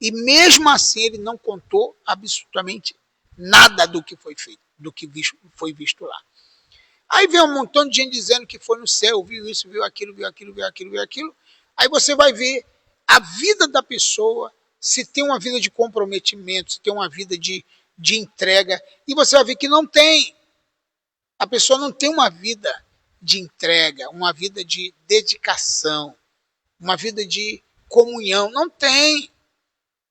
e mesmo assim ele não contou absolutamente nada do que foi feito, do que foi visto lá. Aí vem um montão de gente dizendo que foi no céu, viu isso, viu aquilo, viu aquilo, viu aquilo, viu aquilo. Aí você vai ver a vida da pessoa, se tem uma vida de comprometimento, se tem uma vida de entrega, e você vai ver que não tem. A pessoa não tem uma vida de entrega, uma vida de dedicação, uma vida de comunhão, não tem.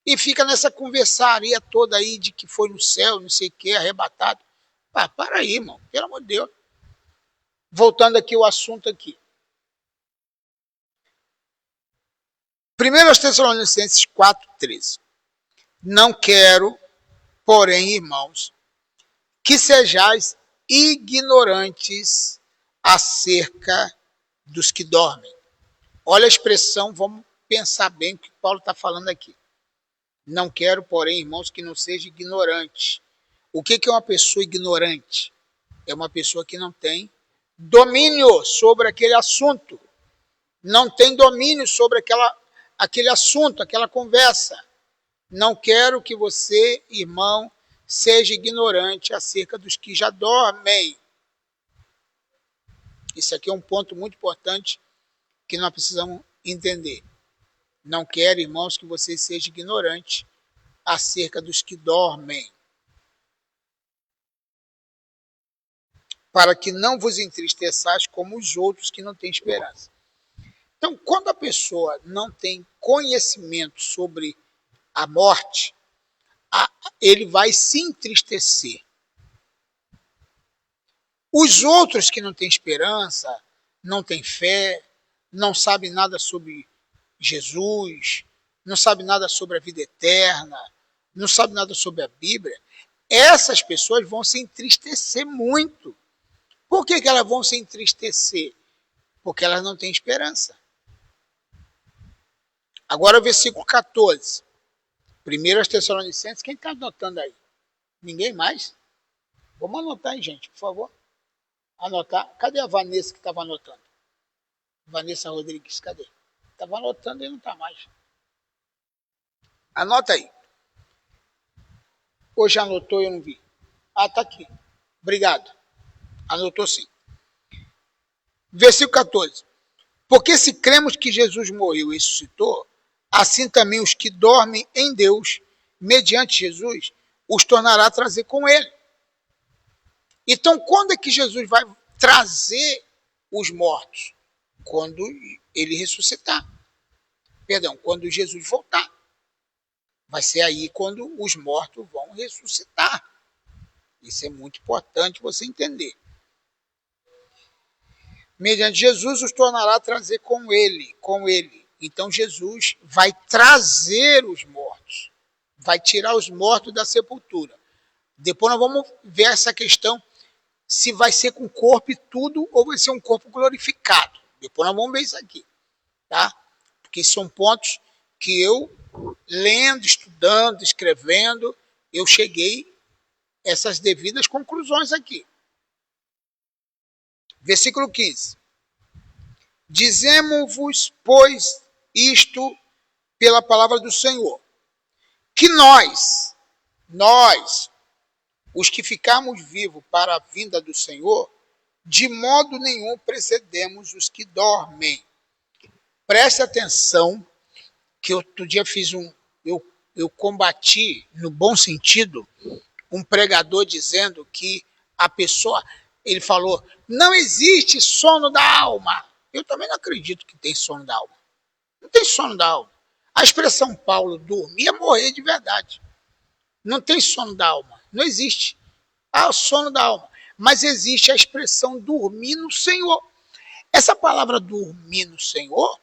E fica nessa conversaria toda aí de que foi no céu, não sei o que, arrebatado. Para aí, irmão, pelo amor de Deus. Voltando aqui o assunto aqui. 1 Tessalonicenses 4,13. Não quero, porém, irmãos, que sejais ignorantes acerca dos que dormem. Olha a expressão, vamos pensar bem o que Paulo está falando aqui. Não quero, porém, irmãos, que não seja ignorante. O que é uma pessoa ignorante? É uma pessoa que não tem domínio sobre aquele assunto. Não tem domínio sobre aquele assunto, aquela conversa. Não quero que você, irmão, seja ignorante acerca dos que já dormem. Isso aqui é um ponto muito importante que nós precisamos entender. Não quero, irmãos, que você seja ignorante acerca dos que dormem. para que não vos entristeçais como os outros que não têm esperança. Então, quando a pessoa não tem conhecimento sobre a morte, ele vai se entristecer. Os outros que não têm esperança, não têm fé, não sabem nada sobre Jesus, não sabem nada sobre a vida eterna, não sabem nada sobre a Bíblia, essas pessoas vão se entristecer muito. Por que elas vão se entristecer? Porque elas não têm esperança. Agora o versículo 14. 1 Tessalonicenses, quem está anotando aí? Ninguém mais? Vamos anotar aí, gente, por favor. Anotar. Cadê a Vanessa que estava anotando? Vanessa Rodrigues, cadê? Estava anotando e não está mais. Anota aí. Ou já anotou e eu não vi? Ah, está aqui. Obrigado. Anotou sim. Versículo 14. Porque se cremos que Jesus morreu e ressuscitou, assim também os que dormem em Deus, mediante Jesus, os tornará a trazer com ele. Então, quando é que Jesus vai trazer os mortos? Quando ele ressuscitar. Perdão, quando Jesus voltar. Vai ser aí quando os mortos vão ressuscitar. Isso é muito importante você entender. Mediante Jesus os tornará a trazer com ele. Então Jesus vai trazer os mortos. Vai tirar os mortos da sepultura. Depois nós vamos ver essa questão, se vai ser com corpo e tudo, ou vai ser um corpo glorificado. Depois nós vamos ver isso aqui. Tá? Porque são pontos que eu, lendo, estudando, escrevendo, eu cheguei a essas devidas conclusões aqui. Versículo 15. Dizemos-vos, pois, isto pela palavra do Senhor, que nós, os que ficarmos vivos para a vinda do Senhor, de modo nenhum precedemos os que dormem. Preste atenção, que outro dia eu combati, no bom sentido, um pregador dizendo que a pessoa, ele falou, não existe sono da alma. Eu também não acredito que tem sono da alma. Não tem sono da alma. A expressão Paulo dormir é morrer de verdade. Não tem sono da alma. Não existe. Há o sono da alma. Mas existe a expressão dormir no Senhor. Essa palavra dormir no Senhor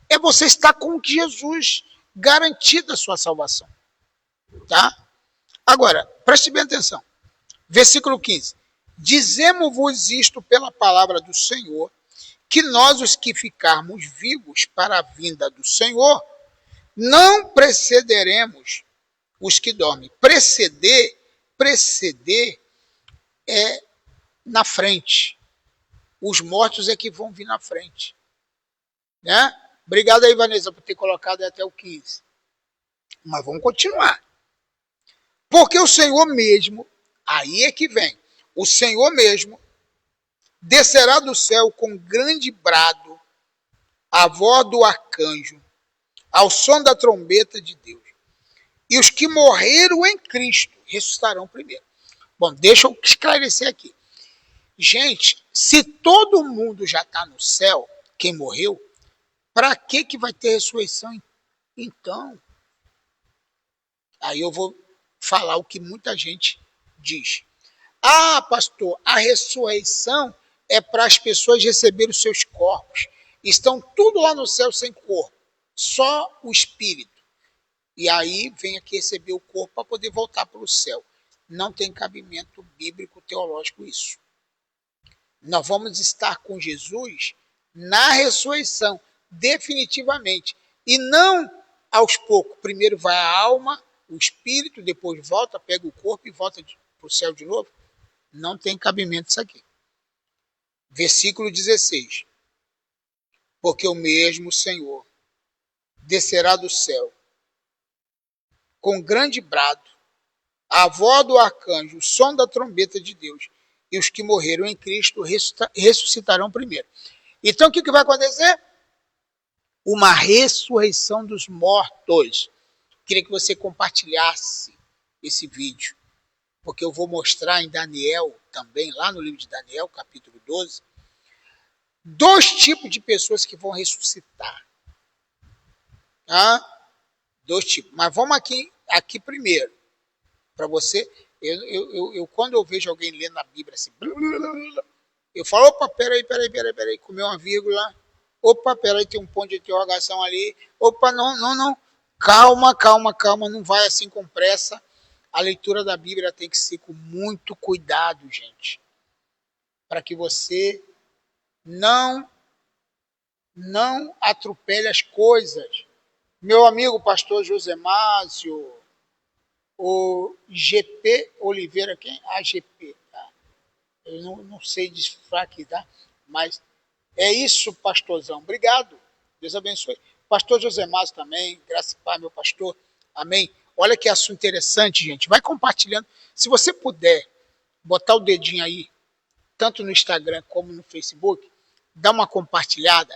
é você estar com Jesus garantida a sua salvação. Tá? Agora, preste bem atenção. Versículo 15. Dizemos-vos isto pela palavra do Senhor, que nós, os que ficarmos vivos para a vinda do Senhor, não precederemos os que dormem. Preceder é na frente. Os mortos é que vão vir na frente. Né? Obrigado aí, Vanessa, por ter colocado até o 15. Mas vamos continuar. Porque o Senhor mesmo, aí é que vem, o Senhor mesmo descerá do céu com grande brado, a voz do arcanjo, ao som da trombeta de Deus. E os que morreram em Cristo ressuscitarão primeiro. Bom, deixa eu esclarecer aqui. Gente, se todo mundo já está no céu, quem morreu, para que vai ter ressurreição então? Aí eu vou falar o que muita gente diz. Ah, pastor, a ressurreição é para as pessoas receberem os seus corpos. Estão tudo lá no céu sem corpo, só o espírito. E aí vem aqui receber o corpo para poder voltar para o céu. Não tem cabimento bíblico teológico isso. Nós vamos estar com Jesus na ressurreição, definitivamente. E não aos poucos. Primeiro vai a alma, o espírito, depois volta, pega o corpo e volta para o céu de novo. Não tem cabimento isso aqui. Versículo 16. Porque o mesmo Senhor descerá do céu com grande brado, a voz do arcanjo, o som da trombeta de Deus, e os que morreram em Cristo ressuscitarão primeiro. Então o que vai acontecer? Uma ressurreição dos mortos. Queria que você compartilhasse esse vídeo. porque eu vou mostrar em Daniel também, lá no livro de Daniel, capítulo 12, dois tipos de pessoas que vão ressuscitar. Tá? Dois tipos. Mas vamos aqui primeiro, para você. Quando eu vejo alguém lendo a Bíblia assim, eu falo, opa, peraí, comeu uma vírgula. Opa, peraí, tem um ponto de interrogação ali. Opa, não. Calma, não vai assim com pressa. A leitura da Bíblia tem que ser com muito cuidado, gente. Para que você não atropele as coisas. Meu amigo pastor José Márcio, o GP Oliveira, quem? AGP, tá? Eu não sei desfrar aqui, tá? Mas é isso, pastorzão. Obrigado. Deus abençoe. Pastor José Márcio também, graças a Deus, meu pastor. Amém. Olha que assunto interessante, gente. Vai compartilhando. Se você puder botar o dedinho aí, tanto no Instagram como no Facebook, dá uma compartilhada,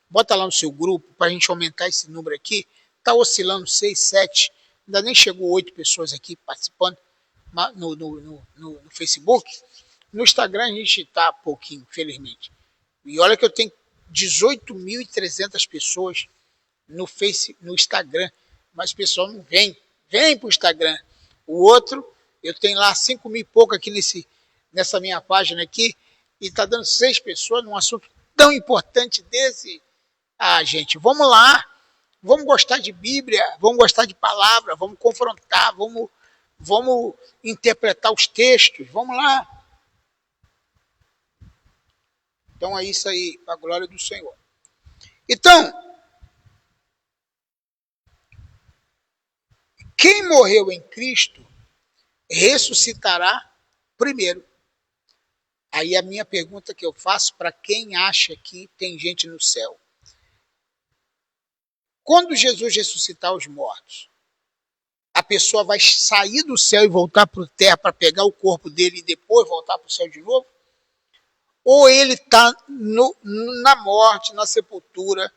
bota lá no seu grupo para a gente aumentar esse número aqui. Está oscilando 6, 7, ainda nem chegou 8 pessoas aqui participando no Facebook. No Instagram a gente está pouquinho, infelizmente. E olha que eu tenho 18.300 pessoas no Instagram, mas o pessoal não vem para o Instagram. O outro, eu tenho lá 5.000 e pouco aqui nessa minha página aqui, e está dando 6 pessoas num assunto tão importante desse. Ah, gente, vamos lá, vamos gostar de Bíblia, vamos gostar de palavra, vamos confrontar, vamos interpretar os textos, vamos lá. Então é isso aí, para a glória do Senhor. Então, quem morreu em Cristo ressuscitará primeiro. Aí a minha pergunta que eu faço para quem acha que tem gente no céu. Quando Jesus ressuscitar os mortos, a pessoa vai sair do céu e voltar para a terra para pegar o corpo dele e depois voltar para o céu de novo? Ou ele está na morte, na sepultura,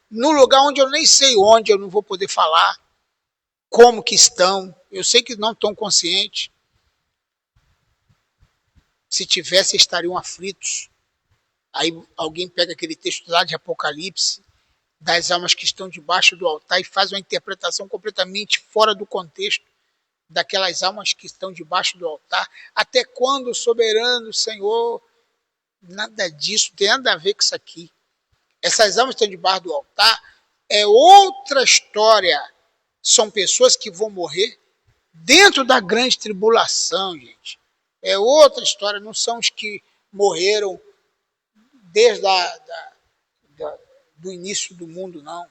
no lugar onde eu nem sei onde, eu não vou poder falar como que estão, eu sei que não estão conscientes. Se tivesse, estariam aflitos. Aí alguém pega aquele texto lá de Apocalipse, das almas que estão debaixo do altar, e faz uma interpretação completamente fora do contexto daquelas almas que estão debaixo do altar. Até quando o soberano Senhor? Nada disso, tem nada a ver com isso aqui. Essas almas que estão debaixo do altar é outra história. São pessoas que vão morrer dentro da grande tribulação, gente. É outra história, não são os que morreram desde do início do mundo, não.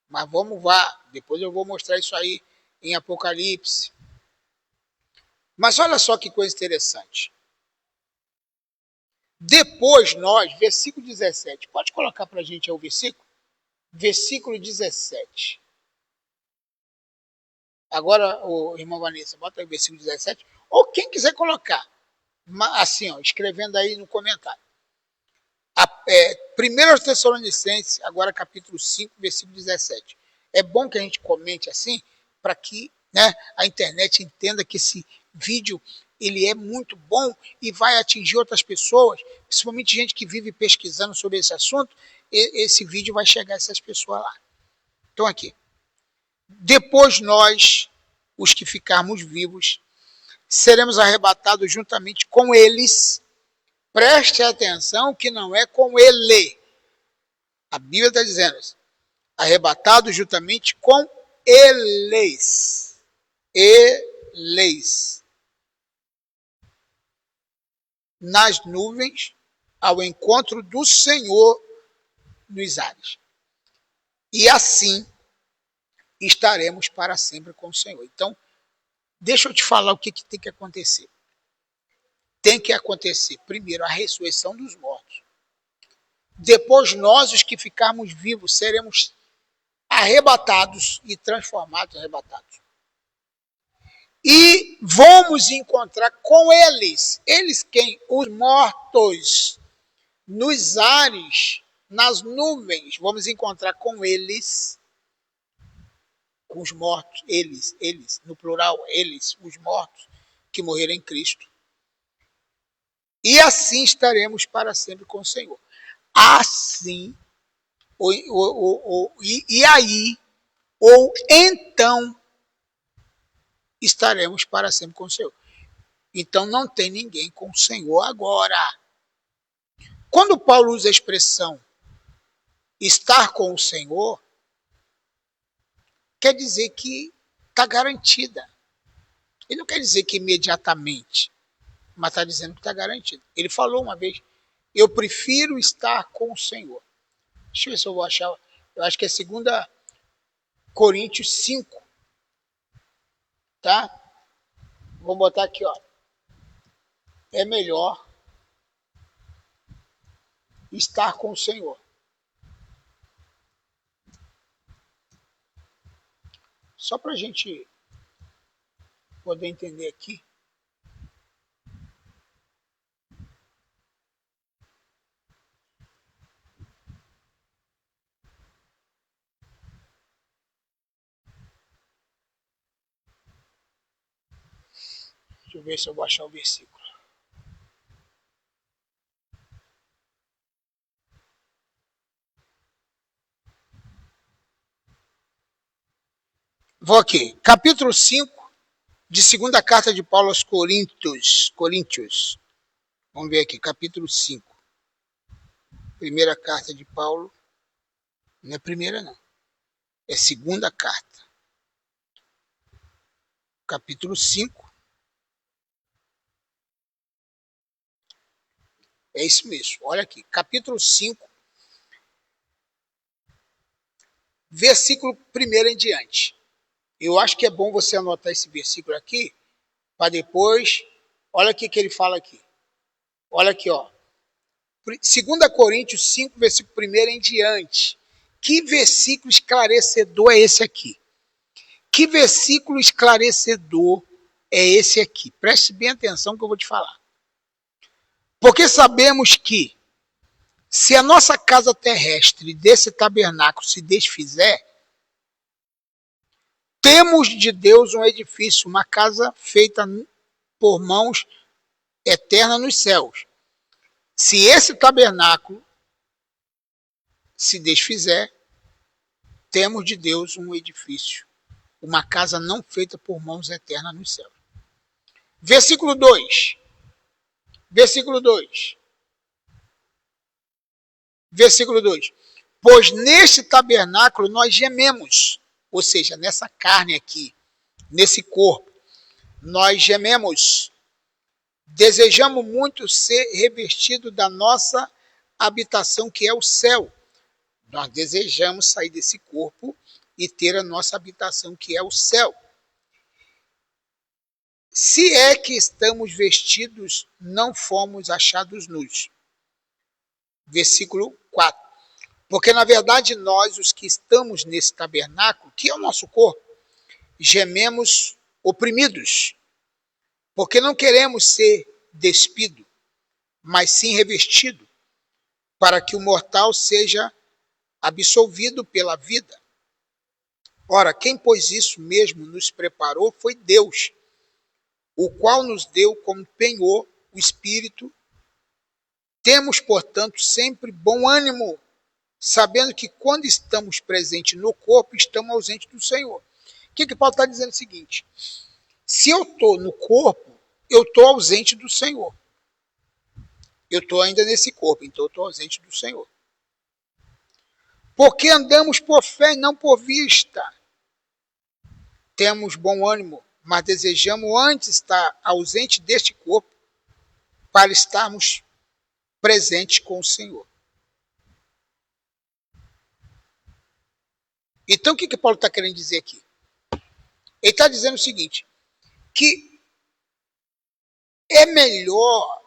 Mas vamos lá, depois eu vou mostrar isso aí em Apocalipse. Mas olha só que coisa interessante. Depois nós, versículo 17, pode colocar para a gente aí o versículo? Versículo 17. Agora, o irmão Vanessa, bota aí o versículo 17. Ou quem quiser colocar, assim, ó, escrevendo aí no comentário. 1 Tessalonicenses, agora capítulo 5, versículo 17. É bom que a gente comente assim, para que, né, a internet entenda que esse vídeo ele é muito bom e vai atingir outras pessoas, principalmente gente que vive pesquisando sobre esse assunto. Esse vídeo vai chegar a essas pessoas lá. Então aqui. Depois nós, os que ficarmos vivos, seremos arrebatados juntamente com eles. Preste atenção que não é com ele. A Bíblia está dizendo assim, arrebatados juntamente com eles. Eles. Nas nuvens, ao encontro do Senhor nos ares. E assim estaremos para sempre com o Senhor. Então, deixa eu te falar o que tem que acontecer. Tem que acontecer, primeiro, a ressurreição dos mortos. Depois, nós, os que ficarmos vivos, seremos arrebatados e transformados, arrebatados. E vamos encontrar com eles. Eles quem? Os mortos. Nos ares, nas nuvens. Vamos encontrar com eles. Com os mortos. Eles. No plural, eles, os mortos. que morreram em Cristo. E assim estaremos para sempre com o Senhor. Assim, aí, ou então, estaremos para sempre com o Senhor. Então não tem ninguém com o Senhor agora. Quando Paulo usa a expressão estar com o Senhor, quer dizer que está garantida. Ele não quer dizer que imediatamente, mas está dizendo que está garantido. Ele falou uma vez, eu prefiro estar com o Senhor. Deixa eu ver se eu vou achar. Eu acho que é 2 Coríntios 5. Tá? Vou botar aqui, ó. É melhor estar com o Senhor. Só para a gente poder entender aqui. Deixa eu ver se eu vou achar o versículo. Vou aqui. Capítulo 5 de 2ª carta de Paulo aos Coríntios. Vamos ver aqui, capítulo 5. Primeira carta de Paulo. Não é primeira, não. É 2ª carta. Capítulo 5. É isso mesmo. Olha aqui. Capítulo 5. Versículo 1 em diante. Eu acho que é bom você anotar esse versículo aqui, para depois. Olha o que ele fala aqui. Olha aqui, ó. 2 Coríntios 5, versículo 1 em diante. Que versículo esclarecedor é esse aqui? Que versículo esclarecedor é esse aqui? Preste bem atenção que eu vou te falar. Porque sabemos que, se a nossa casa terrestre desse tabernáculo se desfizer, temos de Deus um edifício, uma casa feita por mãos eterna nos céus. Se esse tabernáculo se desfizer, temos de Deus um edifício, uma casa não feita por mãos eternas nos céus. Versículo 2. Versículo 2. Versículo 2. Pois neste tabernáculo nós gememos, ou seja, nessa carne aqui, nesse corpo, nós gememos, desejamos muito ser revestido da nossa habitação que é o céu. Nós desejamos sair desse corpo e ter a nossa habitação que é o céu. Se é que estamos vestidos, não fomos achados nus. Versículo 4. Porque, na verdade, nós, os que estamos nesse tabernáculo, que é o nosso corpo, gememos oprimidos, porque não queremos ser despido, mas sim revestido, para que o mortal seja absolvido pela vida. Ora, quem pois isso mesmo nos preparou foi Deus, o qual nos deu como penhor o Espírito. Temos, portanto, sempre bom ânimo, sabendo que quando estamos presentes no corpo, estamos ausentes do Senhor. O que Paulo está dizendo? É o seguinte: se eu estou no corpo, eu estou ausente do Senhor. Eu estou ainda nesse corpo, então eu estou ausente do Senhor. Porque andamos por fé e não por vista. Temos bom ânimo, mas desejamos antes estar ausente deste corpo para estarmos presentes com o Senhor. Então o que Paulo está querendo dizer aqui? Ele está dizendo o seguinte, que é melhor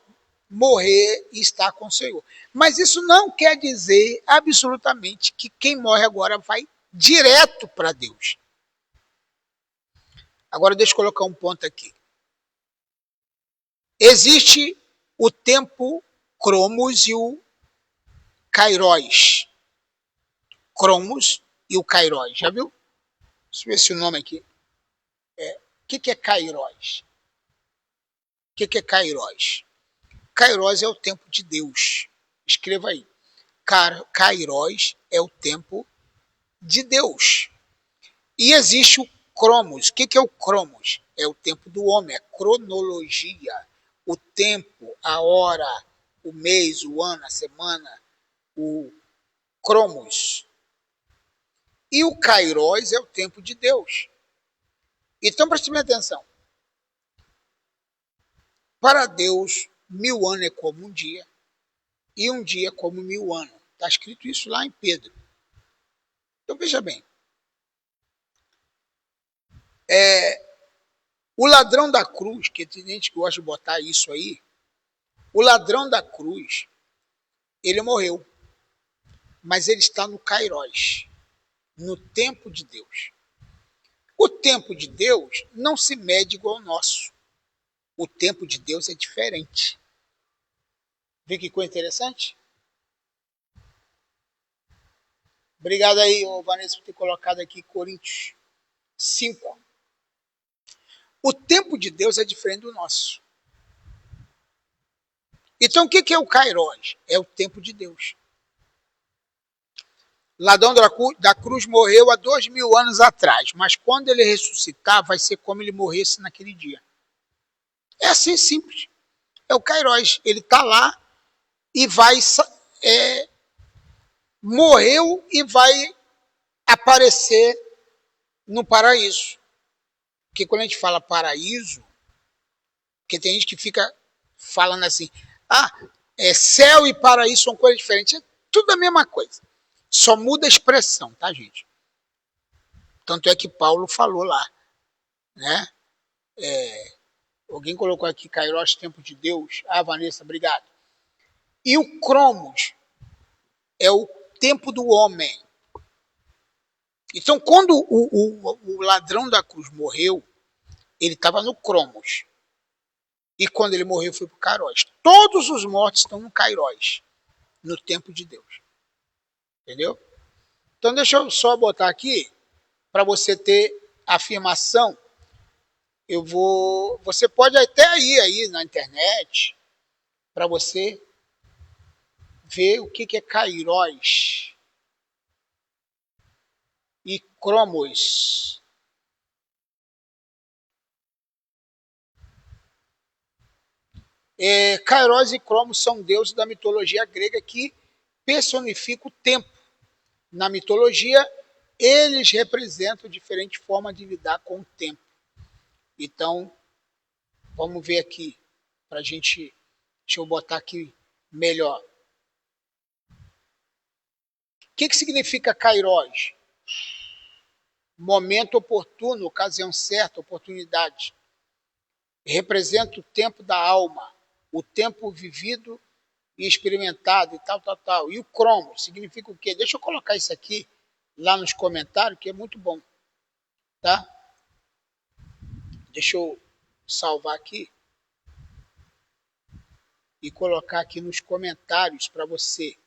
morrer e estar com o Senhor. Mas isso não quer dizer absolutamente que quem morre agora vai direto para Deus. Agora deixa eu colocar um ponto aqui. Existe o tempo Cromos e o Kairos. Cromos e o Kairos, já viu? Deixa eu ver se o nome aqui. O que é Kairos? que é Kairos? Kairos é o tempo de Deus. Escreva aí. Kairos é o tempo de Deus. E existe o Cromos. O que é o Cromos? É o tempo do homem, a cronologia, o tempo, a hora, o mês, o ano, a semana, o Cromos. E o Kairos é o tempo de Deus. Então preste bem atenção. Para Deus, 1000 anos é como um dia, e um dia como 1000 anos. Está escrito isso lá em Pedro. Então veja bem. O ladrão da cruz, que tem gente que gosta de botar isso aí, o ladrão da cruz, ele morreu. Mas ele está no Kairos, no tempo de Deus. O tempo de Deus não se mede igual ao nosso. O tempo de Deus é diferente. Viu que coisa interessante? Obrigado aí, Vanessa, por ter colocado aqui Coríntios 5. O tempo de Deus é diferente do nosso. Então, o que é o Kairos? É o tempo de Deus. Ladrão da cruz morreu há 2000 anos atrás, mas quando ele ressuscitar, vai ser como ele morresse naquele dia. É assim simples. É o Kairos. Ele está lá e vai... morreu e vai aparecer no paraíso. Porque quando a gente fala paraíso, porque tem gente que fica falando assim, céu e paraíso são coisas diferentes. É tudo a mesma coisa. Só muda a expressão, tá, gente? Tanto é que Paulo falou lá, né? Alguém colocou aqui Kairos, tempo de Deus. Vanessa, obrigado. E o Cromos é o tempo do homem. Então, quando o ladrão da cruz morreu, ele estava no Cromos. E quando ele morreu, foi para o Kairos. Todos os mortos estão no Kairos, no tempo de Deus. Entendeu? Então, deixa eu só botar aqui, para você ter afirmação. Você pode até ir aí na internet, para você ver o que é Kairos e Cromos. Kairos e Cromos são deuses da mitologia grega que personificam o tempo. Na mitologia, eles representam diferentes formas de lidar com o tempo. Então, vamos ver aqui, para a gente... Deixa eu botar aqui melhor. O que significa Kairos? Momento oportuno, ocasião certa, oportunidade. Representa o tempo da alma, o tempo vivido e experimentado e tal. E o Cromos significa o quê? Deixa eu colocar isso aqui lá nos comentários, que é muito bom. Tá? Deixa eu salvar aqui e colocar aqui nos comentários para você.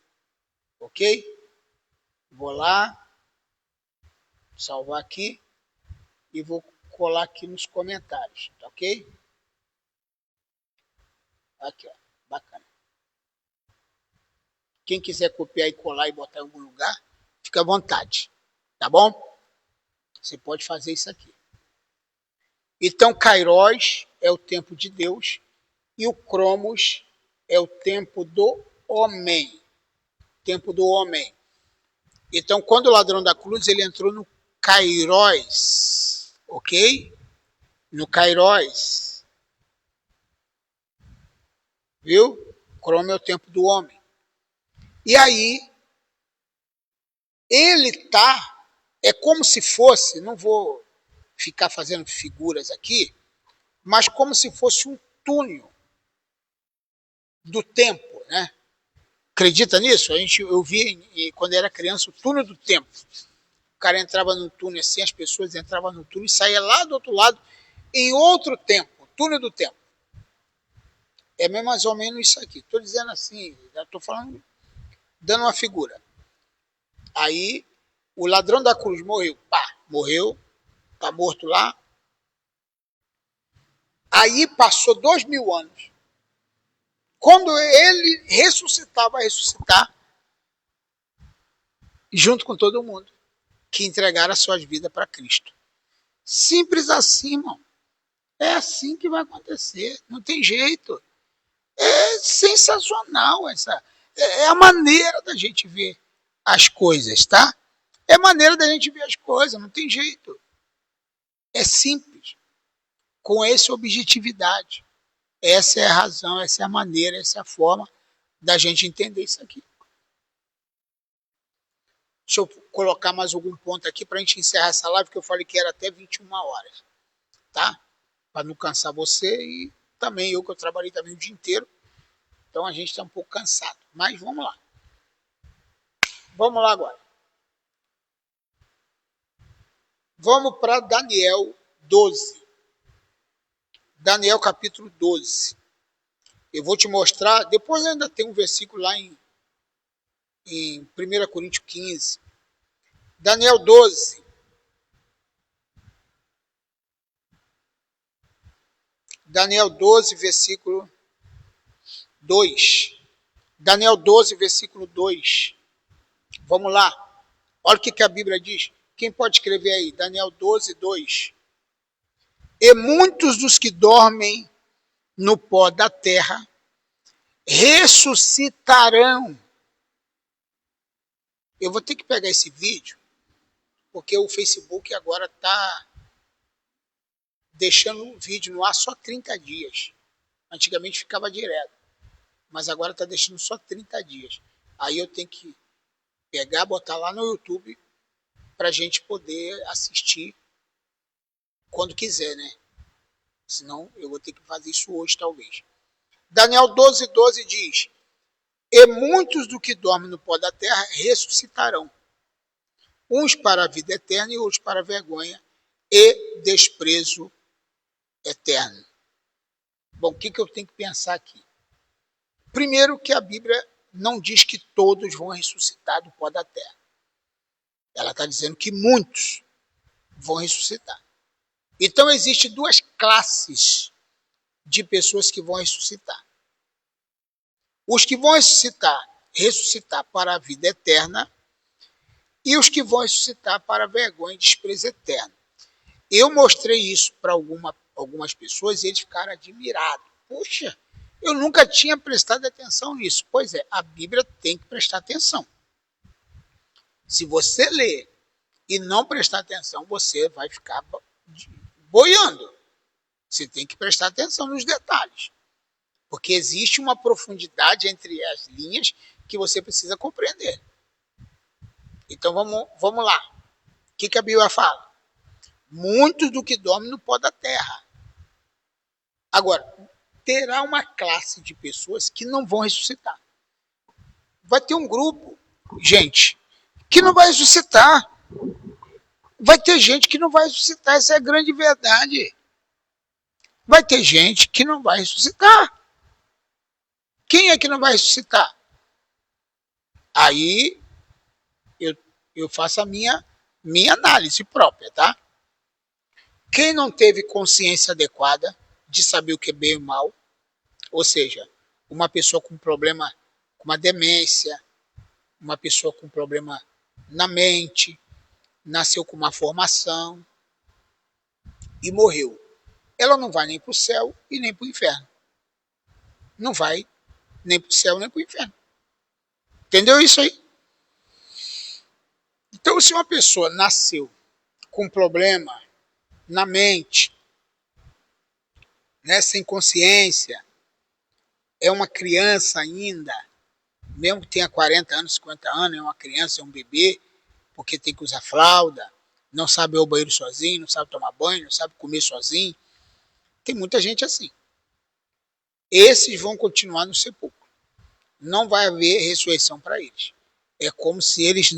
Ok? Vou lá, salvar aqui e vou colar aqui nos comentários. Tá ok? Aqui, ó. Bacana. Quem quiser copiar e colar e botar em algum lugar, fica à vontade. Tá bom? Você pode fazer isso aqui. Então, Kairos é o tempo de Deus e o Cromos é o tempo do homem. Tempo do homem. Então, quando o ladrão da cruz, ele entrou no Kairos. Ok? No Kairos. Viu? Cromo é o tempo do homem. E aí, ele tá, é como se fosse, não vou ficar fazendo figuras aqui, mas como se fosse um túnel do tempo, né? Acredita nisso? Eu vi quando era criança o túnel do tempo. O cara entrava no túnel assim, as pessoas entravam no túnel e saía lá do outro lado em outro tempo, túnel do tempo. É mais ou menos isso aqui. Estou dizendo assim, estou falando, dando uma figura. Aí o ladrão da cruz morreu. Morreu, está morto lá. Aí passou 2000 anos. Quando ele ressuscitar, vai ressuscitar junto com todo mundo que entregaram as suas vidas para Cristo. Simples assim, irmão. É assim que vai acontecer. Não tem jeito. É sensacional essa. É a maneira da gente ver as coisas, tá? É a maneira da gente ver as coisas, não tem jeito. É simples. Com essa objetividade. Essa é a razão, essa é a maneira, essa é a forma da gente entender isso aqui. Deixa eu colocar mais algum ponto aqui para a gente encerrar essa live, que eu falei que era até 21 horas. Tá? Para não cansar você e também eu, que eu trabalhei também o dia inteiro. Então a gente está um pouco cansado. Mas vamos lá. Vamos lá agora. Vamos para Daniel 12. Daniel capítulo 12. Eu vou te mostrar. Depois ainda tem um versículo lá em 1 Coríntios 15. Daniel 12. Daniel 12, versículo 2. Daniel 12, versículo 2. Vamos lá. Olha o que a Bíblia diz. Quem pode escrever aí? Daniel 12, 2. E muitos dos que dormem no pó da terra ressuscitarão. Eu vou ter que pegar esse vídeo, porque o Facebook agora está deixando o vídeo no ar só 30 dias. Antigamente ficava direto, mas agora está deixando só 30 dias. Aí eu tenho que pegar, botar lá no YouTube para a gente poder assistir quando quiser, né? Senão eu vou ter que fazer isso hoje, talvez. Daniel 12, 12 diz: e muitos do que dormem no pó da terra ressuscitarão, uns para a vida eterna e outros para a vergonha e desprezo eterno. Bom, o que eu tenho que pensar aqui? Primeiro, que a Bíblia não diz que todos vão ressuscitar do pó da terra. Ela está dizendo que muitos vão ressuscitar. Então, existem duas classes de pessoas que vão ressuscitar. Os que vão ressuscitar para a vida eterna, e os que vão ressuscitar para a vergonha e desprezo eterno. Eu mostrei isso para algumas pessoas e eles ficaram admirados. Poxa, eu nunca tinha prestado atenção nisso. Pois é, a Bíblia tem que prestar atenção. Se você ler e não prestar atenção, você vai ficar boiando. Você tem que prestar atenção nos detalhes. Porque existe uma profundidade entre as linhas que você precisa compreender. Então vamos lá. O que a Bíblia fala? Muitos do que dormem no pó da terra. Agora, terá uma classe de pessoas que não vão ressuscitar. Vai ter um grupo, gente, que não vai ressuscitar. Vai ter gente que não vai ressuscitar. Essa é a grande verdade. Vai ter gente que não vai ressuscitar. Quem é que não vai ressuscitar? Aí eu faço a minha análise própria, tá? Quem não teve consciência adequada de saber o que é bem e mal, ou seja, uma pessoa com problema, com uma demência, uma pessoa com problema na mente, nasceu com uma formação e morreu. Ela não vai nem para o céu e nem para o inferno. Não vai nem para o céu nem para o inferno. Entendeu isso aí? Então, se uma pessoa nasceu com problema na mente, né, sem consciência, é uma criança ainda, mesmo que tenha 40 anos, 50 anos, é uma criança, é um bebê, porque tem que usar fralda, não sabe ir ao banheiro sozinho, não sabe tomar banho, não sabe comer sozinho. Tem muita gente assim. Esses vão continuar no sepulcro. Não vai haver ressurreição para eles. É como se eles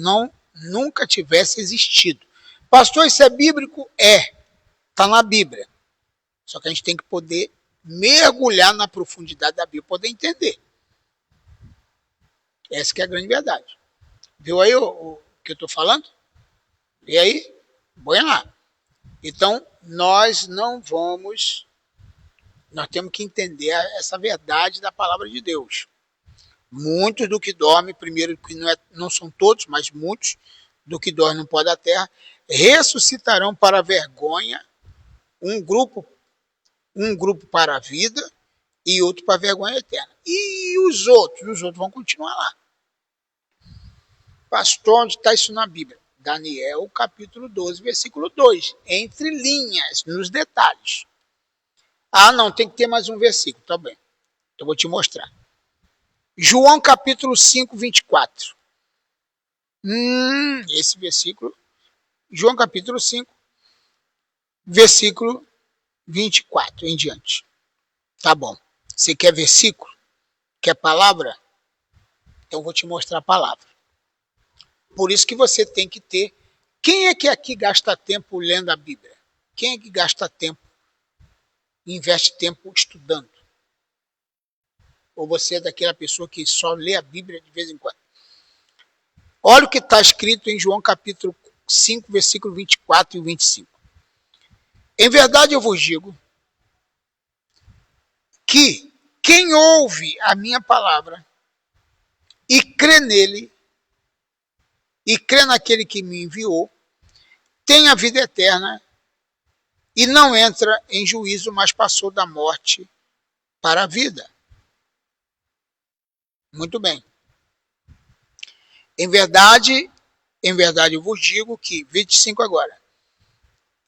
nunca tivessem existido. Pastor, isso é bíblico? É. Está na Bíblia. Só que a gente tem que poder mergulhar na profundidade da Bíblia, poder entender. Essa que é a grande verdade. Viu aí o que eu estou falando? E aí? Põe lá. Então, nós não vamos Nós temos que entender essa verdade da palavra de Deus. Muitos do que dormem, primeiro que não são todos, mas muitos do que dormem no pó da terra, ressuscitarão para a vergonha, um grupo para a vida e outro para a vergonha eterna. E os outros? Os outros vão continuar lá. Pastor, onde está isso na Bíblia? Daniel, capítulo 12, versículo 2. Entre linhas, nos detalhes. Ah, não, tem que ter mais um versículo, tá bem. Eu vou te mostrar. João, capítulo 5, 24. Esse versículo. João, capítulo 5, versículo 24 em diante. Tá bom. Você quer versículo? Quer palavra? Então eu vou te mostrar a palavra. Por isso que você tem que ter... Quem é que aqui gasta tempo lendo a Bíblia? Quem é que gasta tempo, investe tempo estudando? Ou você é daquela pessoa que só lê a Bíblia de vez em quando? Olha o que está escrito em João capítulo 5, versículo 24 e 25. Em verdade eu vos digo que quem ouve a minha palavra e crê nele, e crê naquele que me enviou, tem a vida eterna e não entra em juízo, mas passou da morte para a vida. Muito bem. Em verdade eu vos digo que, 25 agora,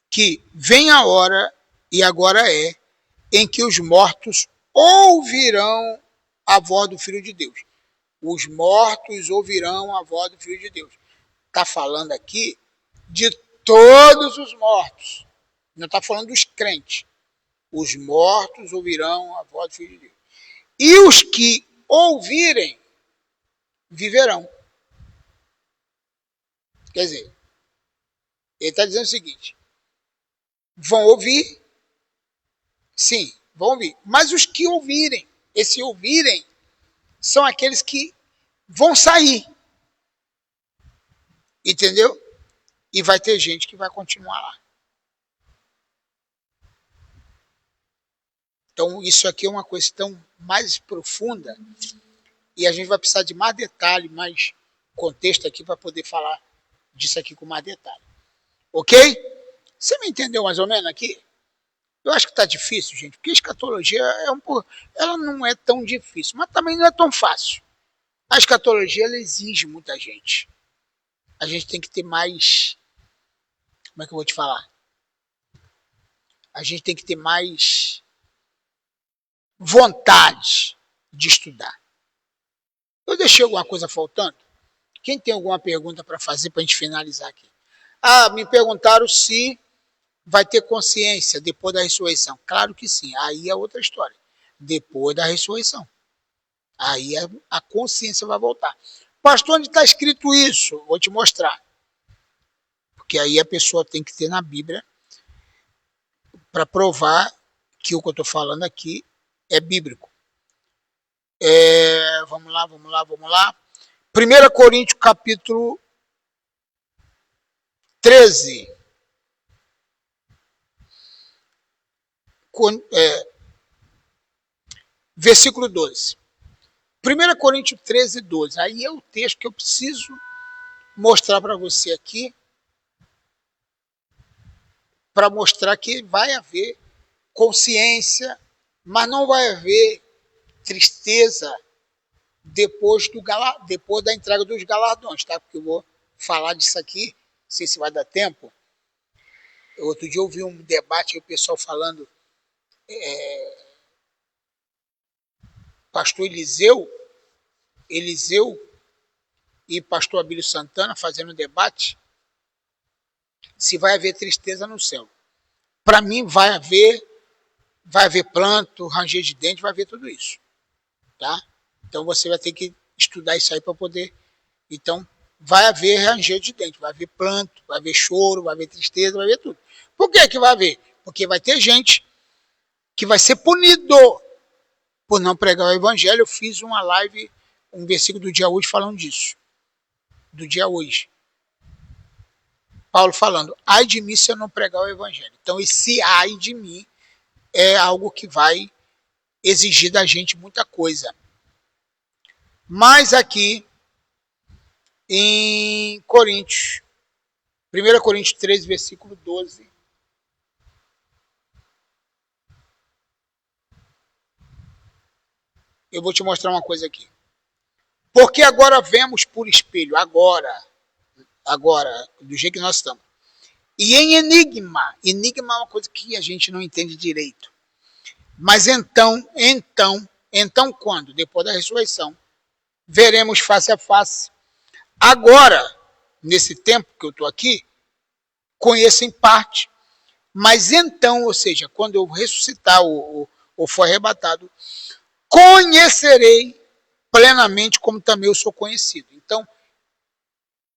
que vem a hora, e agora é, em que os mortos ouvirão a voz do Filho de Deus. Os mortos ouvirão a voz do Filho de Deus. Está falando aqui de todos os mortos. Não está falando dos crentes. Os mortos ouvirão a voz do Filho de Deus. E os que ouvirem, viverão. Quer dizer, ele está dizendo o seguinte: vão ouvir, sim, vão ouvir. Mas os que ouvirem, esse ouvirem, são aqueles que vão sair. Entendeu? E vai ter gente que vai continuar lá. Então, isso aqui é uma questão mais profunda e a gente vai precisar de mais detalhe, mais contexto aqui para poder falar disso aqui com mais detalhe. Ok? Você me entendeu mais ou menos aqui? Eu acho que está difícil, gente, porque a escatologia ela não é tão difícil, mas também não é tão fácil. A escatologia ela exige muita gente. A gente tem que ter mais... Como é que eu vou te falar? A gente tem que ter mais vontade de estudar. Eu deixei alguma coisa faltando? Quem tem alguma pergunta para fazer para a gente finalizar aqui? Ah, me perguntaram se vai ter consciência depois da ressurreição. Claro que sim. Aí é outra história. Depois da ressurreição. Aí a consciência vai voltar. Pastor, onde está escrito isso? Vou te mostrar. Porque aí a pessoa tem que ter na Bíblia para provar que o que eu estou falando aqui é bíblico. Vamos lá. 1 Coríntios capítulo 13. Versículo 12. 1 Coríntios 13, 12. Aí é o texto que eu preciso mostrar para você aqui, para mostrar que vai haver consciência, mas não vai haver tristeza depois da entrega dos galardões, tá? Porque eu vou falar disso aqui, não sei se vai dar tempo. Outro dia eu ouvi um debate, o pessoal falando, pastor Eliseu e pastor Abílio Santana fazendo um debate se vai haver tristeza no céu. Para mim vai haver pranto, ranger de dente, vai haver tudo isso, tá? Então você vai ter que estudar isso aí para poder. Então vai haver ranger de dente, vai haver pranto, vai haver choro, vai haver tristeza, vai haver tudo. Por que vai haver? Porque vai ter gente que vai ser punido por não pregar o evangelho. Eu fiz uma live, um versículo do dia hoje falando disso. Do dia hoje. Paulo falando, ai de mim se eu não pregar o evangelho. Então esse ai de mim é algo que vai exigir da gente muita coisa. Mas aqui em Coríntios, 1 Coríntios 13, versículo 12, eu vou te mostrar uma coisa aqui. Porque agora vemos por espelho, agora, do jeito que nós estamos. E em enigma é uma coisa que a gente não entende direito. Mas então quando? Depois da ressurreição, veremos face a face. Agora, nesse tempo que eu estou aqui, conheço em parte. Mas então, ou seja, quando eu ressuscitar ou for arrebatado, conhecerei plenamente como também eu sou conhecido. Então,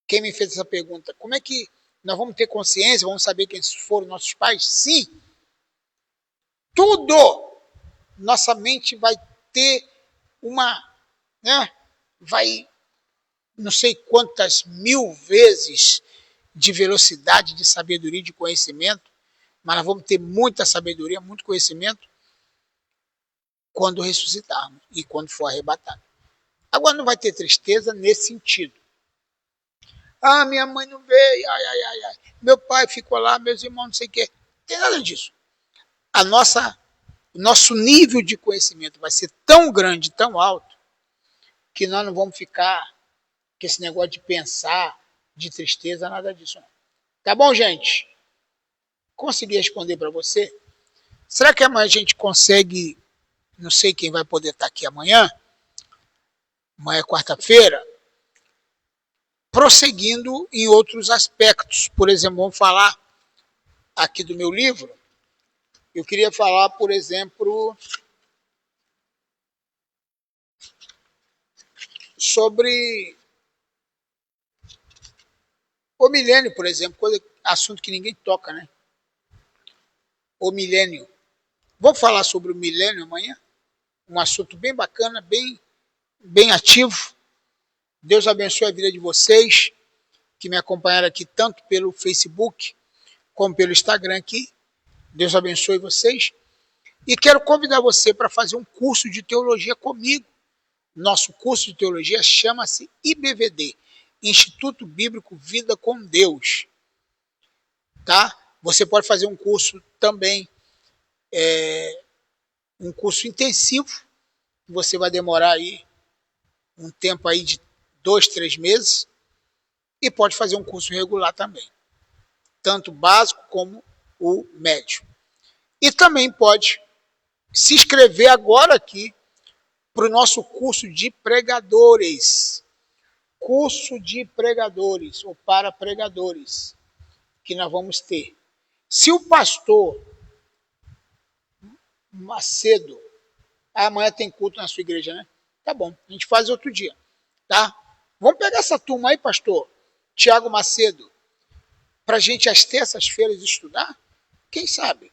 quem me fez essa pergunta, como é que nós vamos ter consciência, vamos saber quem foram nossos pais? Sim. Tudo. Nossa mente vai ter vai não sei quantas mil vezes de velocidade, de sabedoria, de conhecimento, mas nós vamos ter muita sabedoria, muito conhecimento quando ressuscitarmos e quando for arrebatado. Agora não vai ter tristeza nesse sentido. Ah, minha mãe não veio, ai. Meu pai ficou lá, meus irmãos não sei o quê. Não tem nada disso. O nosso nível de conhecimento vai ser tão grande, tão alto, que nós não vamos ficar com esse negócio de pensar, de tristeza, nada disso. Não. Tá bom, gente? Consegui responder para você? Será que amanhã a gente consegue, não sei quem vai poder estar aqui amanhã é quarta-feira, prosseguindo em outros aspectos. Por exemplo, vamos falar aqui do meu livro. Eu queria falar, por exemplo, sobre o milênio, por exemplo, assunto que ninguém toca, né? O milênio. Vamos falar sobre o milênio amanhã? Um assunto bem bacana, bem ativo. Deus abençoe a vida de vocês que me acompanharam aqui tanto pelo Facebook como pelo Instagram aqui. Deus abençoe vocês. E quero convidar você para fazer um curso de teologia comigo. Nosso curso de teologia chama-se IBVD, Instituto Bíblico Vida com Deus. Tá? Você pode fazer um curso também, um curso intensivo, que você vai demorar aí um tempo aí de 2, 3 meses, e pode fazer um curso regular também, tanto básico como o médio. E também pode se inscrever agora aqui para o nosso curso de pregadores. Curso de pregadores, ou para pregadores, que nós vamos ter. Se o pastor Macedo, amanhã tem culto na sua igreja, né? Tá bom, a gente faz outro dia, tá? Vamos pegar essa turma aí, pastor Tiago Macedo, para a gente às terças-feiras estudar? Quem sabe?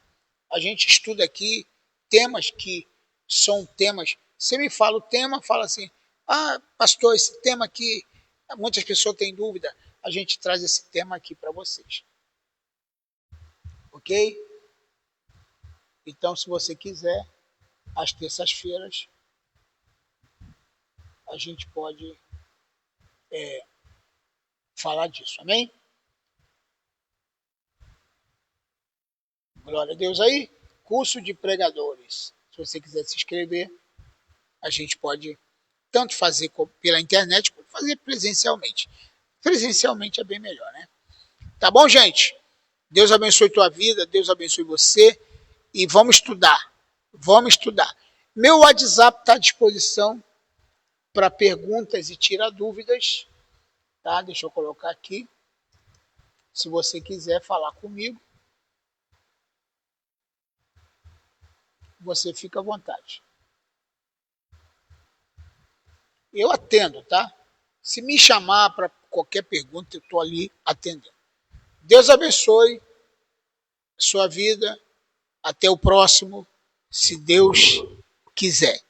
A gente estuda aqui temas que são temas. Você me fala o tema, fala assim, ah, pastor, esse tema aqui, muitas pessoas têm dúvida, a gente traz esse tema aqui para vocês. Ok? Então, se você quiser, às terças-feiras, a gente pode falar disso, amém? Glória a Deus aí. Curso de pregadores. Se você quiser se inscrever, a gente pode tanto fazer pela internet como fazer presencialmente. Presencialmente é bem melhor, né? Tá bom, gente? Deus abençoe tua vida, Deus abençoe você e vamos estudar. Vamos estudar. Meu WhatsApp está à disposição para perguntas e tirar dúvidas, tá? Deixa eu colocar aqui. Se você quiser falar comigo, você fica à vontade. Eu atendo, tá? Se me chamar para qualquer pergunta, eu estou ali atendendo. Deus abençoe sua vida. Até o próximo, se Deus quiser.